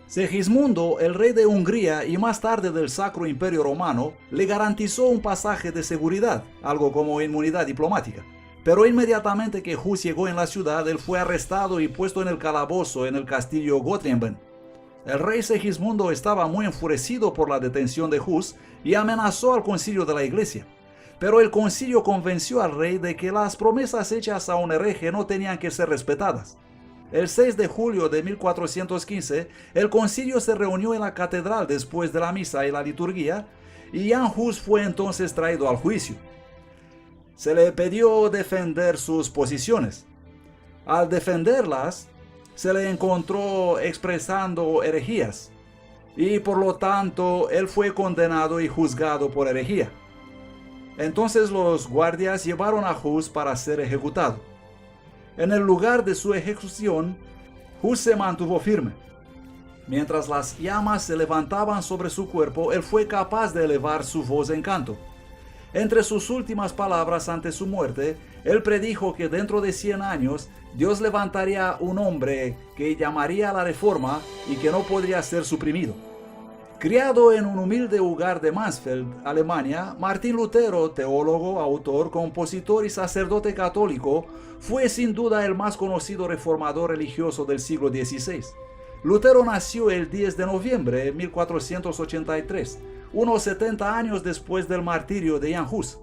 Segismundo, el rey de Hungría y más tarde del Sacro Imperio Romano, le garantizó un pasaje de seguridad, algo como inmunidad diplomática. Pero inmediatamente que Hus llegó en la ciudad, él fue arrestado y puesto en el calabozo en el castillo Gottingen. El rey Segismundo estaba muy enfurecido por la detención de Hus y amenazó al concilio de la iglesia. Pero el concilio convenció al rey de que las promesas hechas a un hereje no tenían que ser respetadas. El 6 de julio de 1415, el concilio se reunió en la catedral después de la misa y la liturgia, y Jan Hus fue entonces traído al juicio. Se le pidió defender sus posiciones. Al defenderlas, se le encontró expresando herejías, y por lo tanto él fue condenado y juzgado por herejía. Entonces los guardias llevaron a Hus para ser ejecutado. En el lugar de su ejecución, Hus se mantuvo firme. Mientras las llamas se levantaban sobre su cuerpo, él fue capaz de elevar su voz en canto. Entre sus últimas palabras antes de su muerte, él predijo que dentro de 100 años Dios levantaría un hombre que llamaría a la reforma y que no podría ser suprimido. Criado en un humilde hogar de Mansfeld, Alemania, Martín Lutero, teólogo, autor, compositor y sacerdote católico, fue sin duda el más conocido reformador religioso del siglo XVI. Lutero nació el 10 de noviembre de 1483, unos 70 años después del martirio de Jan Hus.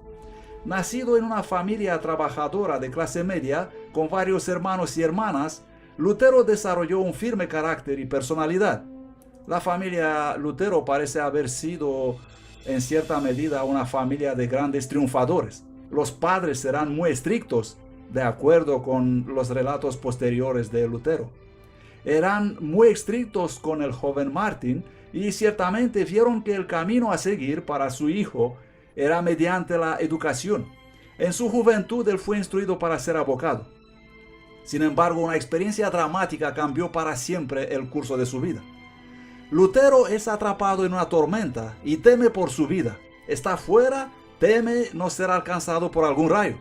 Nacido en una familia trabajadora de clase media, con varios hermanos y hermanas, Lutero desarrolló un firme carácter y personalidad. La familia Lutero parece haber sido, en cierta medida, una familia de grandes triunfadores. Los padres eran muy estrictos, de acuerdo con los relatos posteriores de Lutero. Eran muy estrictos con el joven Martín y ciertamente vieron que el camino a seguir para su hijo era mediante la educación. En su juventud él fue instruido para ser abogado. Sin embargo, una experiencia dramática cambió para siempre el curso de su vida. Lutero es atrapado en una tormenta y teme por su vida. Está fuera, teme no ser alcanzado por algún rayo.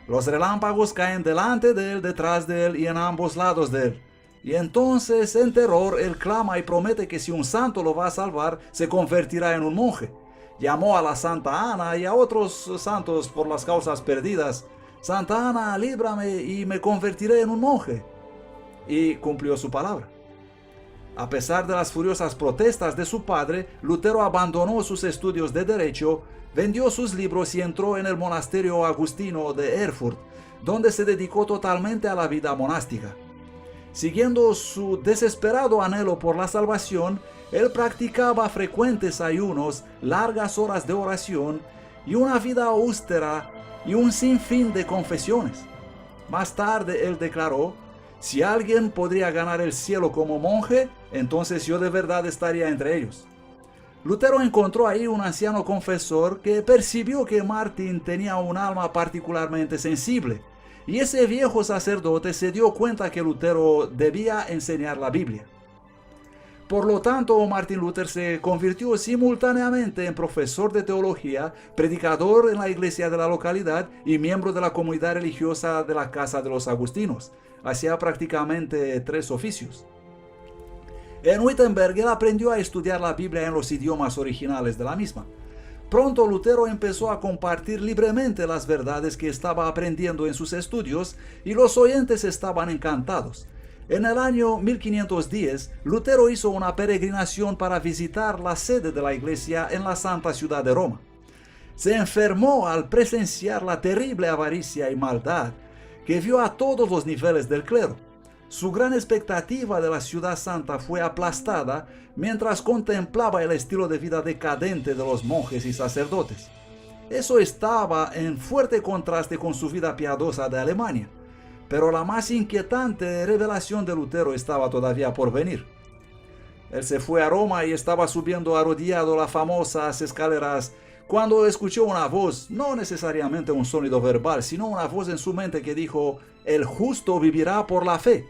Los relámpagos caen delante de él, detrás de él y en ambos lados de él. Y entonces, en terror, él clama y promete que si un santo lo va a salvar, se convertirá en un monje. Llamó a la Santa Ana y a otros santos por las causas perdidas. Santa Ana, líbrame y me convertiré en un monje. Y cumplió su palabra. A pesar de las furiosas protestas de su padre, Lutero abandonó sus estudios de derecho, vendió sus libros y entró en el monasterio agustino de Erfurt, donde se dedicó totalmente a la vida monástica. Siguiendo su desesperado anhelo por la salvación, él practicaba frecuentes ayunos, largas horas de oración y una vida austera y un sinfín de confesiones. Más tarde él declaró: si alguien podría ganar el cielo como monje, entonces yo de verdad estaría entre ellos. Lutero encontró ahí un anciano confesor que percibió que Martín tenía un alma particularmente sensible, y ese viejo sacerdote se dio cuenta que Lutero debía enseñar la Biblia. Por lo tanto, Martín Lutero se convirtió simultáneamente en profesor de teología, predicador en la iglesia de la localidad y miembro de la comunidad religiosa de la Casa de los Agustinos. Hacía prácticamente 3 oficios. En Wittenberg él aprendió a estudiar la Biblia en los idiomas originales de la misma. Pronto Lutero empezó a compartir libremente las verdades que estaba aprendiendo en sus estudios y los oyentes estaban encantados. En el año 1510, Lutero hizo una peregrinación para visitar la sede de la iglesia en la santa ciudad de Roma. Se enfermó al presenciar la terrible avaricia y maldad que vio a todos los niveles del clero. Su gran expectativa de la ciudad santa fue aplastada mientras contemplaba el estilo de vida decadente de los monjes y sacerdotes. Eso estaba en fuerte contraste con su vida piadosa de Alemania. Pero la más inquietante revelación de Lutero estaba todavía por venir. Él se fue a Roma y estaba subiendo arrodillado las famosas escaleras cuando escuchó una voz, no necesariamente un sonido verbal, sino una voz en su mente que dijo: el justo vivirá por la fe.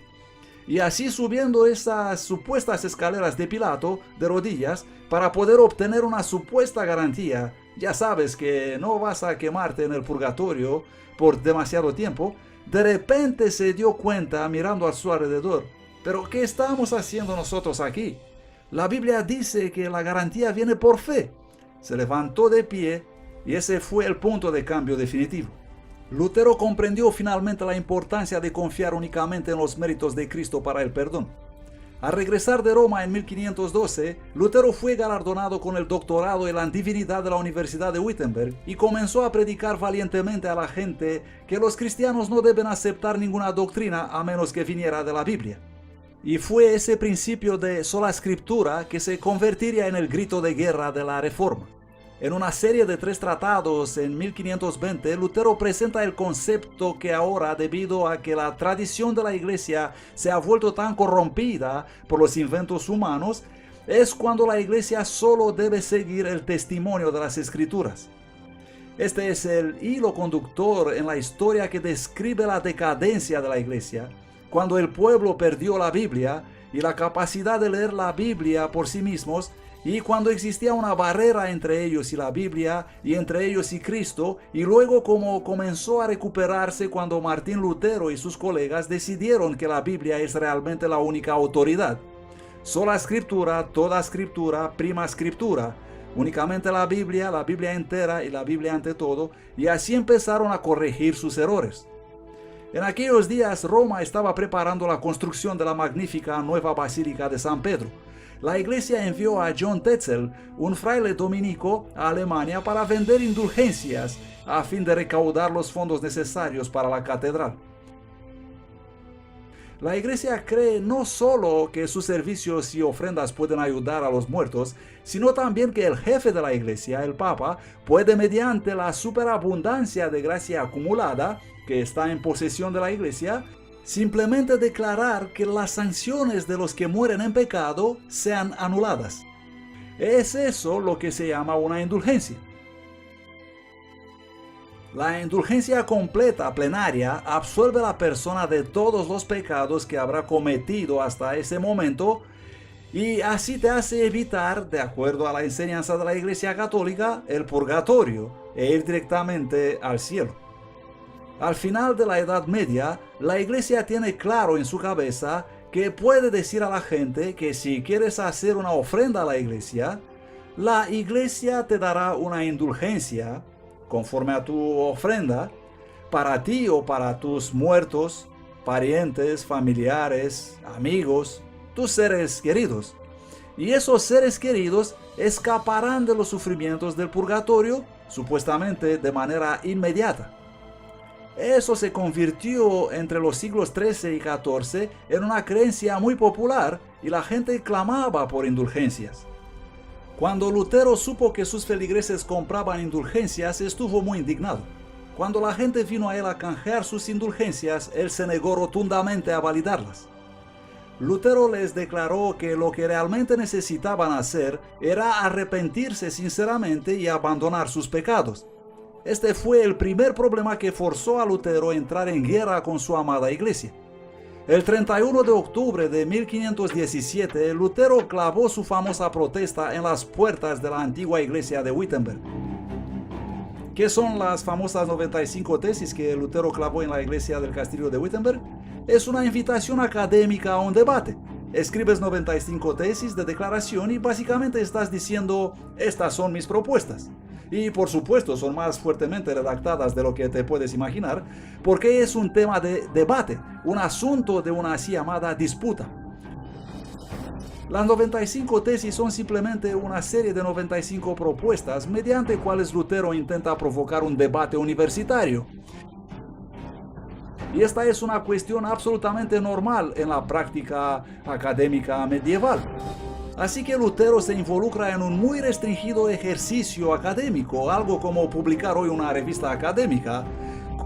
Y así subiendo esas supuestas escaleras de Pilato de rodillas para poder obtener una supuesta garantía, ya sabes que no vas a quemarte en el purgatorio por demasiado tiempo, de repente se dio cuenta mirando a su alrededor: ¿pero qué estamos haciendo nosotros aquí? La Biblia dice que la garantía viene por fe. Se levantó de pie y ese fue el punto de cambio definitivo. Lutero comprendió finalmente la importancia de confiar únicamente en los méritos de Cristo para el perdón. Al regresar de Roma en 1512, Lutero fue galardonado con el doctorado en la divinidad de la Universidad de Wittenberg y comenzó a predicar valientemente a la gente que los cristianos no deben aceptar ninguna doctrina a menos que viniera de la Biblia. Y fue ese principio de sola escritura que se convertiría en el grito de guerra de la Reforma. En una serie de 3 tratados en 1520, Lutero presenta el concepto que ahora, debido a que la tradición de la iglesia se ha vuelto tan corrompida por los inventos humanos, es cuando la iglesia solo debe seguir el testimonio de las escrituras. Este es el hilo conductor en la historia que describe la decadencia de la iglesia, cuando el pueblo perdió la Biblia y la capacidad de leer la Biblia por sí mismos, y cuando existía una barrera entre ellos y la Biblia, y entre ellos y Cristo, y luego como comenzó a recuperarse cuando Martín Lutero y sus colegas decidieron que la Biblia es realmente la única autoridad. Sola escritura, toda escritura, prima escritura. Únicamente la Biblia entera y la Biblia ante todo, y así empezaron a corregir sus errores. En aquellos días Roma estaba preparando la construcción de la magnífica nueva Basílica de San Pedro. La iglesia envió a John Tetzel, un fraile dominico, a Alemania para vender indulgencias a fin de recaudar los fondos necesarios para la catedral. La iglesia cree no solo que sus servicios y ofrendas pueden ayudar a los muertos, sino también que el jefe de la iglesia, el Papa, puede mediante la superabundancia de gracia acumulada que está en posesión de la iglesia, simplemente declarar que las sanciones de los que mueren en pecado sean anuladas. Es eso lo que se llama una indulgencia. La indulgencia completa, plenaria, absuelve a la persona de todos los pecados que habrá cometido hasta ese momento y así te hace evitar, de acuerdo a la enseñanza de la Iglesia Católica, el purgatorio e ir directamente al cielo. Al final de la Edad Media, la Iglesia tiene claro en su cabeza que puede decir a la gente que si quieres hacer una ofrenda a la Iglesia te dará una indulgencia conforme a tu ofrenda, para ti o para tus muertos, parientes, familiares, amigos, tus seres queridos. Y esos seres queridos escaparán de los sufrimientos del purgatorio, supuestamente de manera inmediata. Eso se convirtió entre los siglos XIII y XIV en una creencia muy popular y la gente clamaba por indulgencias. Cuando Lutero supo que sus feligreses compraban indulgencias, estuvo muy indignado. Cuando la gente vino a él a canjear sus indulgencias, él se negó rotundamente a validarlas. Lutero les declaró que lo que realmente necesitaban hacer era arrepentirse sinceramente y abandonar sus pecados. Este fue el primer problema que forzó a Lutero a entrar en guerra con su amada iglesia. El 31 de octubre de 1517, Lutero clavó su famosa protesta en las puertas de la antigua iglesia de Wittenberg. ¿Qué son las famosas 95 tesis que Lutero clavó en la iglesia del castillo de Wittenberg? Es una invitación académica a un debate. Escribes 95 tesis de declaración y básicamente estás diciendo, estas son mis propuestas. Y por supuesto son más fuertemente redactadas de lo que te puedes imaginar, porque es un tema de debate, un asunto de una así llamada disputa. Las 95 tesis son simplemente una serie de 95 propuestas mediante cuales Lutero intenta provocar un debate universitario. Y esta es una cuestión absolutamente normal en la práctica académica medieval. Así que Lutero se involucra en un muy restringido ejercicio académico, algo como publicar hoy una revista académica.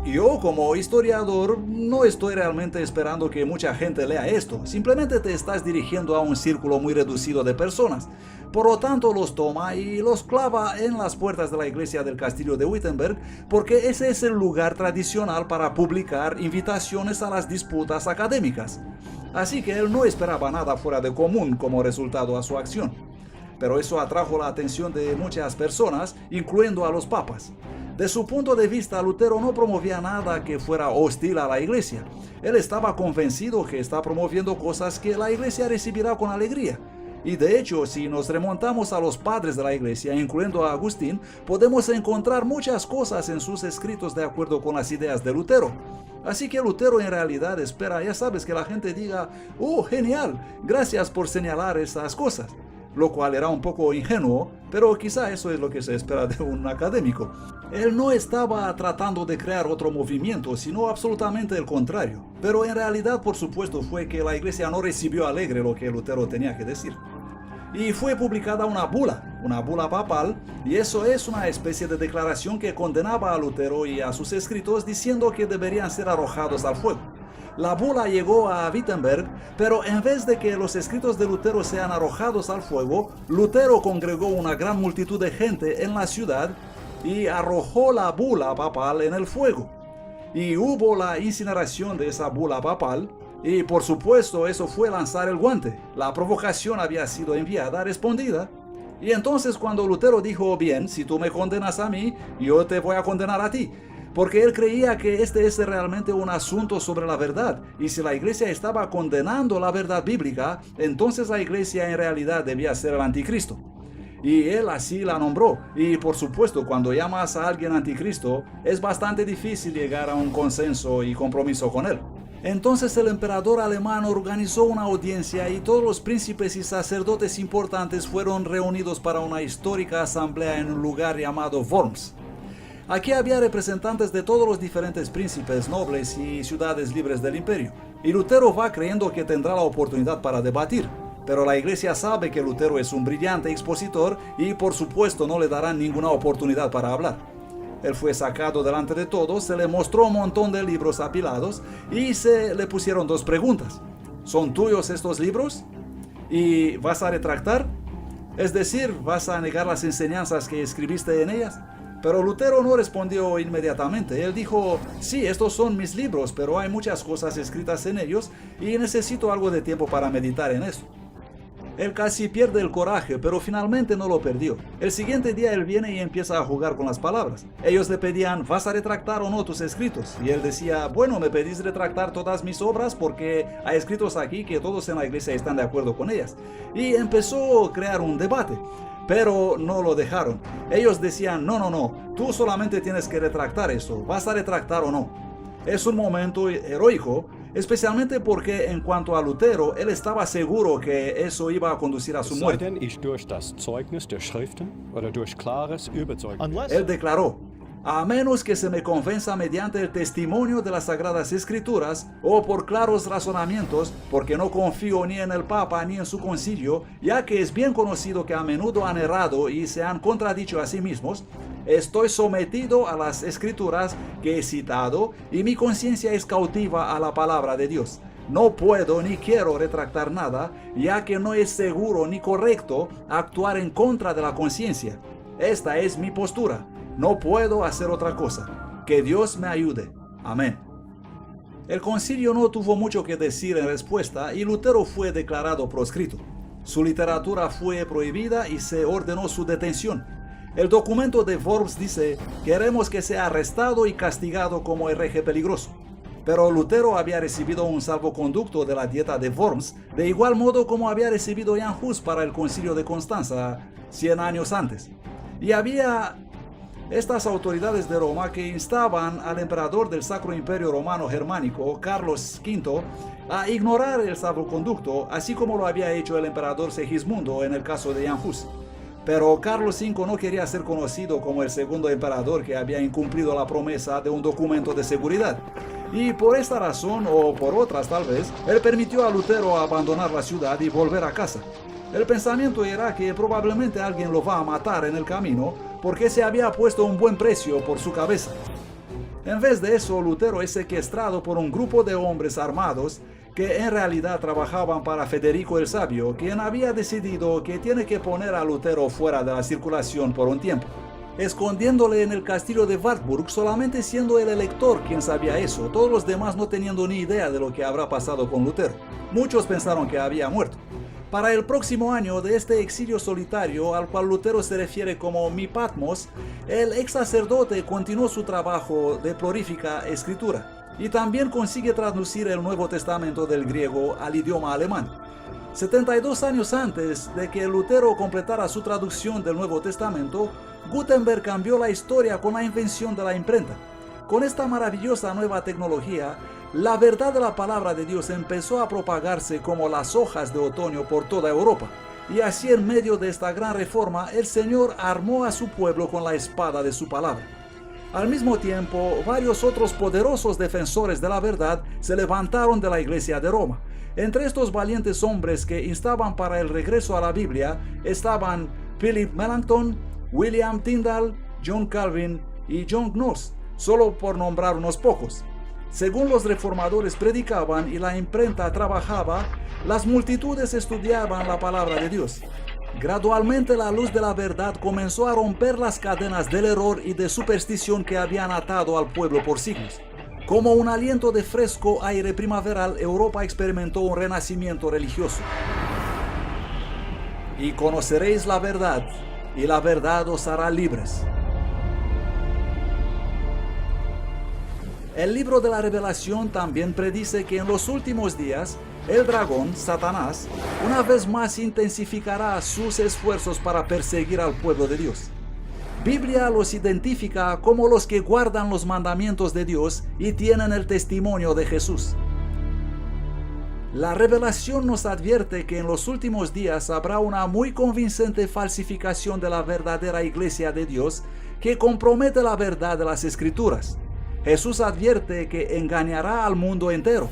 Yo, como historiador, no estoy realmente esperando que mucha gente lea esto, simplemente te estás dirigiendo a un círculo muy reducido de personas. Por lo tanto, los toma y los clava en las puertas de la iglesia del castillo de Wittenberg, porque ese es el lugar tradicional para publicar invitaciones a las disputas académicas. Así que él no esperaba nada fuera de común como resultado a su acción. Pero eso atrajo la atención de muchas personas, incluyendo a los papas. De su punto de vista, Lutero no promovía nada que fuera hostil a la iglesia. Él estaba convencido que está promoviendo cosas que la iglesia recibirá con alegría. Y de hecho, si nos remontamos a los padres de la iglesia, incluyendo a Agustín, podemos encontrar muchas cosas en sus escritos de acuerdo con las ideas de Lutero. Así que Lutero en realidad espera, ya sabes, que la gente diga, ¡oh, genial! Gracias por señalar esas cosas. Lo cual era un poco ingenuo, pero quizá eso es lo que se espera de un académico. Él no estaba tratando de crear otro movimiento, sino absolutamente el contrario. Pero en realidad, por supuesto, fue que la iglesia no recibió alegre lo que Lutero tenía que decir. Y fue publicada una bula papal, y eso es una especie de declaración que condenaba a Lutero y a sus escritos diciendo que deberían ser arrojados al fuego. La bula llegó a Wittenberg, pero en vez de que los escritos de Lutero sean arrojados al fuego, Lutero congregó una gran multitud de gente en la ciudad y arrojó la bula papal en el fuego. Y hubo la incineración de esa bula papal, y por supuesto eso fue lanzar el guante. La provocación había sido enviada, respondida. Y entonces cuando Lutero dijo, bien, si tú me condenas a mí, yo te voy a condenar a ti. Porque él creía que este es realmente un asunto sobre la verdad, y si la iglesia estaba condenando la verdad bíblica, entonces la iglesia en realidad debía ser el anticristo. Y él así la nombró, y por supuesto cuando llamas a alguien anticristo, es bastante difícil llegar a un consenso y compromiso con él. Entonces el emperador alemán organizó una audiencia y todos los príncipes y sacerdotes importantes fueron reunidos para una histórica asamblea en un lugar llamado Worms. Aquí había representantes de todos los diferentes príncipes, nobles y ciudades libres del imperio. Y Lutero va creyendo que tendrá la oportunidad para debatir. Pero la iglesia sabe que Lutero es un brillante expositor y por supuesto no le darán ninguna oportunidad para hablar. Él fue sacado delante de todos, se le mostró un montón de libros apilados y se le pusieron dos preguntas. ¿Son tuyos estos libros? ¿Y vas a retractar? Es decir, ¿vas a negar las enseñanzas que escribiste en ellas? Pero Lutero no respondió inmediatamente. Él dijo, sí, estos son mis libros, pero hay muchas cosas escritas en ellos y necesito algo de tiempo para meditar en eso. Él casi pierde el coraje, pero finalmente no lo perdió. El siguiente día él viene y empieza a jugar con las palabras. Ellos le pedían, ¿vas a retractar o no tus escritos? Y él decía, bueno, me pedís retractar todas mis obras porque hay escritos aquí que todos en la iglesia están de acuerdo con ellas. Y empezó a crear un debate. Pero no lo dejaron. Ellos decían, no, tú solamente tienes que retractar eso, ¿vas a retractar o no? Es un momento heroico, especialmente porque en cuanto a Lutero, él estaba seguro que eso iba a conducir a su muerte. Él declaró, a menos que se me convenza mediante el testimonio de las Sagradas Escrituras o por claros razonamientos, porque no confío ni en el Papa ni en su concilio, ya que es bien conocido que a menudo han errado y se han contradicho a sí mismos. Estoy sometido a las Escrituras que he citado y mi conciencia es cautiva a la palabra de Dios. No puedo ni quiero retractar nada, ya que no es seguro ni correcto actuar en contra de la conciencia. Esta es mi postura. No puedo hacer otra cosa. Que Dios me ayude. Amén. El concilio no tuvo mucho que decir en respuesta y Lutero fue declarado proscrito. Su literatura fue prohibida y se ordenó su detención. El documento de Worms dice: queremos que sea arrestado y castigado como hereje peligroso. Pero Lutero había recibido un salvoconducto de la dieta de Worms, de igual modo como había recibido Jan Hus para el concilio de Constanza 100 años antes. Y había estas autoridades de Roma que instaban al emperador del Sacro Imperio Romano Germánico, Carlos V, a ignorar el salvoconducto, así como lo había hecho el emperador Segismundo en el caso de Jan Hus. Pero Carlos V no quería ser conocido como el segundo emperador que había incumplido la promesa de un documento de seguridad. Y por esta razón, o por otras tal vez, él permitió a Lutero abandonar la ciudad y volver a casa. El pensamiento era que probablemente alguien lo va a matar en el camino porque se había puesto un buen precio por su cabeza. En vez de eso, Lutero es secuestrado por un grupo de hombres armados que en realidad trabajaban para Federico el Sabio, quien había decidido que tiene que poner a Lutero fuera de la circulación por un tiempo, escondiéndole en el castillo de Wartburg, solamente siendo el elector quien sabía eso, todos los demás no teniendo ni idea de lo que habrá pasado con Lutero. Muchos pensaron que había muerto. Para el próximo año de este exilio solitario, al cual Lutero se refiere como mi Patmos, el ex sacerdote continuó su trabajo de prolífica escritura y también consigue traducir el Nuevo Testamento del griego al idioma alemán. 72 años antes de que Lutero completara su traducción del Nuevo Testamento, Gutenberg cambió la historia con la invención de la imprenta. Con esta maravillosa nueva tecnología, la verdad de la palabra de Dios empezó a propagarse como las hojas de otoño por toda Europa. Y así, en medio de esta gran reforma, el Señor armó a su pueblo con la espada de su palabra. Al mismo tiempo, varios otros poderosos defensores de la verdad se levantaron de la Iglesia de Roma. Entre estos valientes hombres que instaban para el regreso a la Biblia estaban Philip Melanchthon, William Tyndale, John Calvin y John Knox, solo por nombrar unos pocos. Según los reformadores predicaban y la imprenta trabajaba, las multitudes estudiaban la palabra de Dios. Gradualmente la luz de la verdad comenzó a romper las cadenas del error y de superstición que habían atado al pueblo por siglos. Como un aliento de fresco aire primaveral, Europa experimentó un renacimiento religioso. Y conoceréis la verdad, y la verdad os hará libres. El libro de la Revelación también predice que en los últimos días, el dragón, Satanás, una vez más intensificará sus esfuerzos para perseguir al pueblo de Dios. Biblia los identifica como los que guardan los mandamientos de Dios y tienen el testimonio de Jesús. La Revelación nos advierte que en los últimos días habrá una muy convincente falsificación de la verdadera Iglesia de Dios que compromete la verdad de las Escrituras. Jesús advierte que engañará al mundo entero.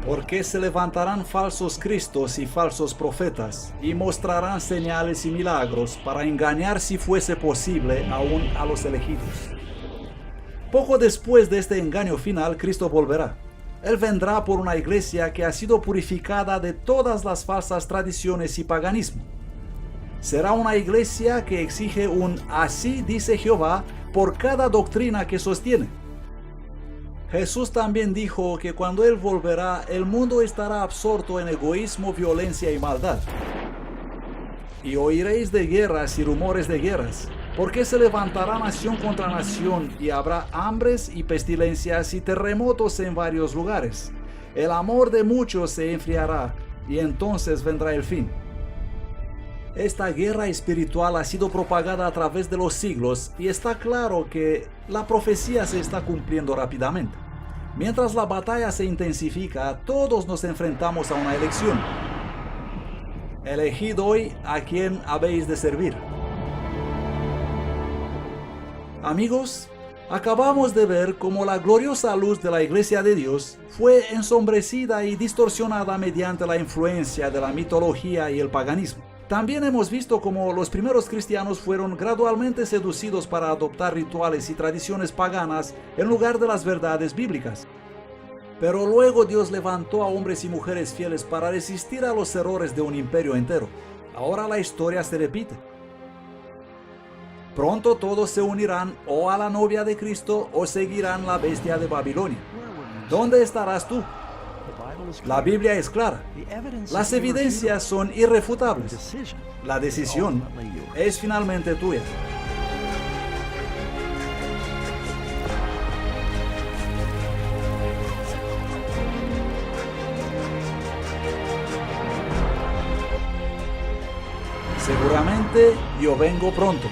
Porque se levantarán falsos cristos y falsos profetas, y mostrarán señales y milagros para engañar, si fuese posible, aún a los elegidos. Poco después de este engaño final, Cristo volverá. Él vendrá por una iglesia que ha sido purificada de todas las falsas tradiciones y paganismo. Será una iglesia que exige un "así dice Jehová" por cada doctrina que sostiene. Jesús también dijo que cuando Él volverá, el mundo estará absorto en egoísmo, violencia y maldad. Y oiréis de guerras y rumores de guerras, porque se levantará nación contra nación, y habrá hambres y pestilencias y terremotos en varios lugares. El amor de muchos se enfriará, y entonces vendrá el fin. Esta guerra espiritual ha sido propagada a través de los siglos y está claro que la profecía se está cumpliendo rápidamente. Mientras la batalla se intensifica, todos nos enfrentamos a una elección. Elegid hoy a quién habéis de servir. Amigos, acabamos de ver cómo la gloriosa luz de la Iglesia de Dios fue ensombrecida y distorsionada mediante la influencia de la mitología y el paganismo. También hemos visto cómo los primeros cristianos fueron gradualmente seducidos para adoptar rituales y tradiciones paganas en lugar de las verdades bíblicas. Pero luego Dios levantó a hombres y mujeres fieles para resistir a los errores de un imperio entero. Ahora la historia se repite. Pronto todos se unirán o a la novia de Cristo o seguirán la bestia de Babilonia. ¿Dónde estarás tú? La Biblia es clara. Las evidencias son irrefutables. La decisión es finalmente tuya. Seguramente yo vengo pronto.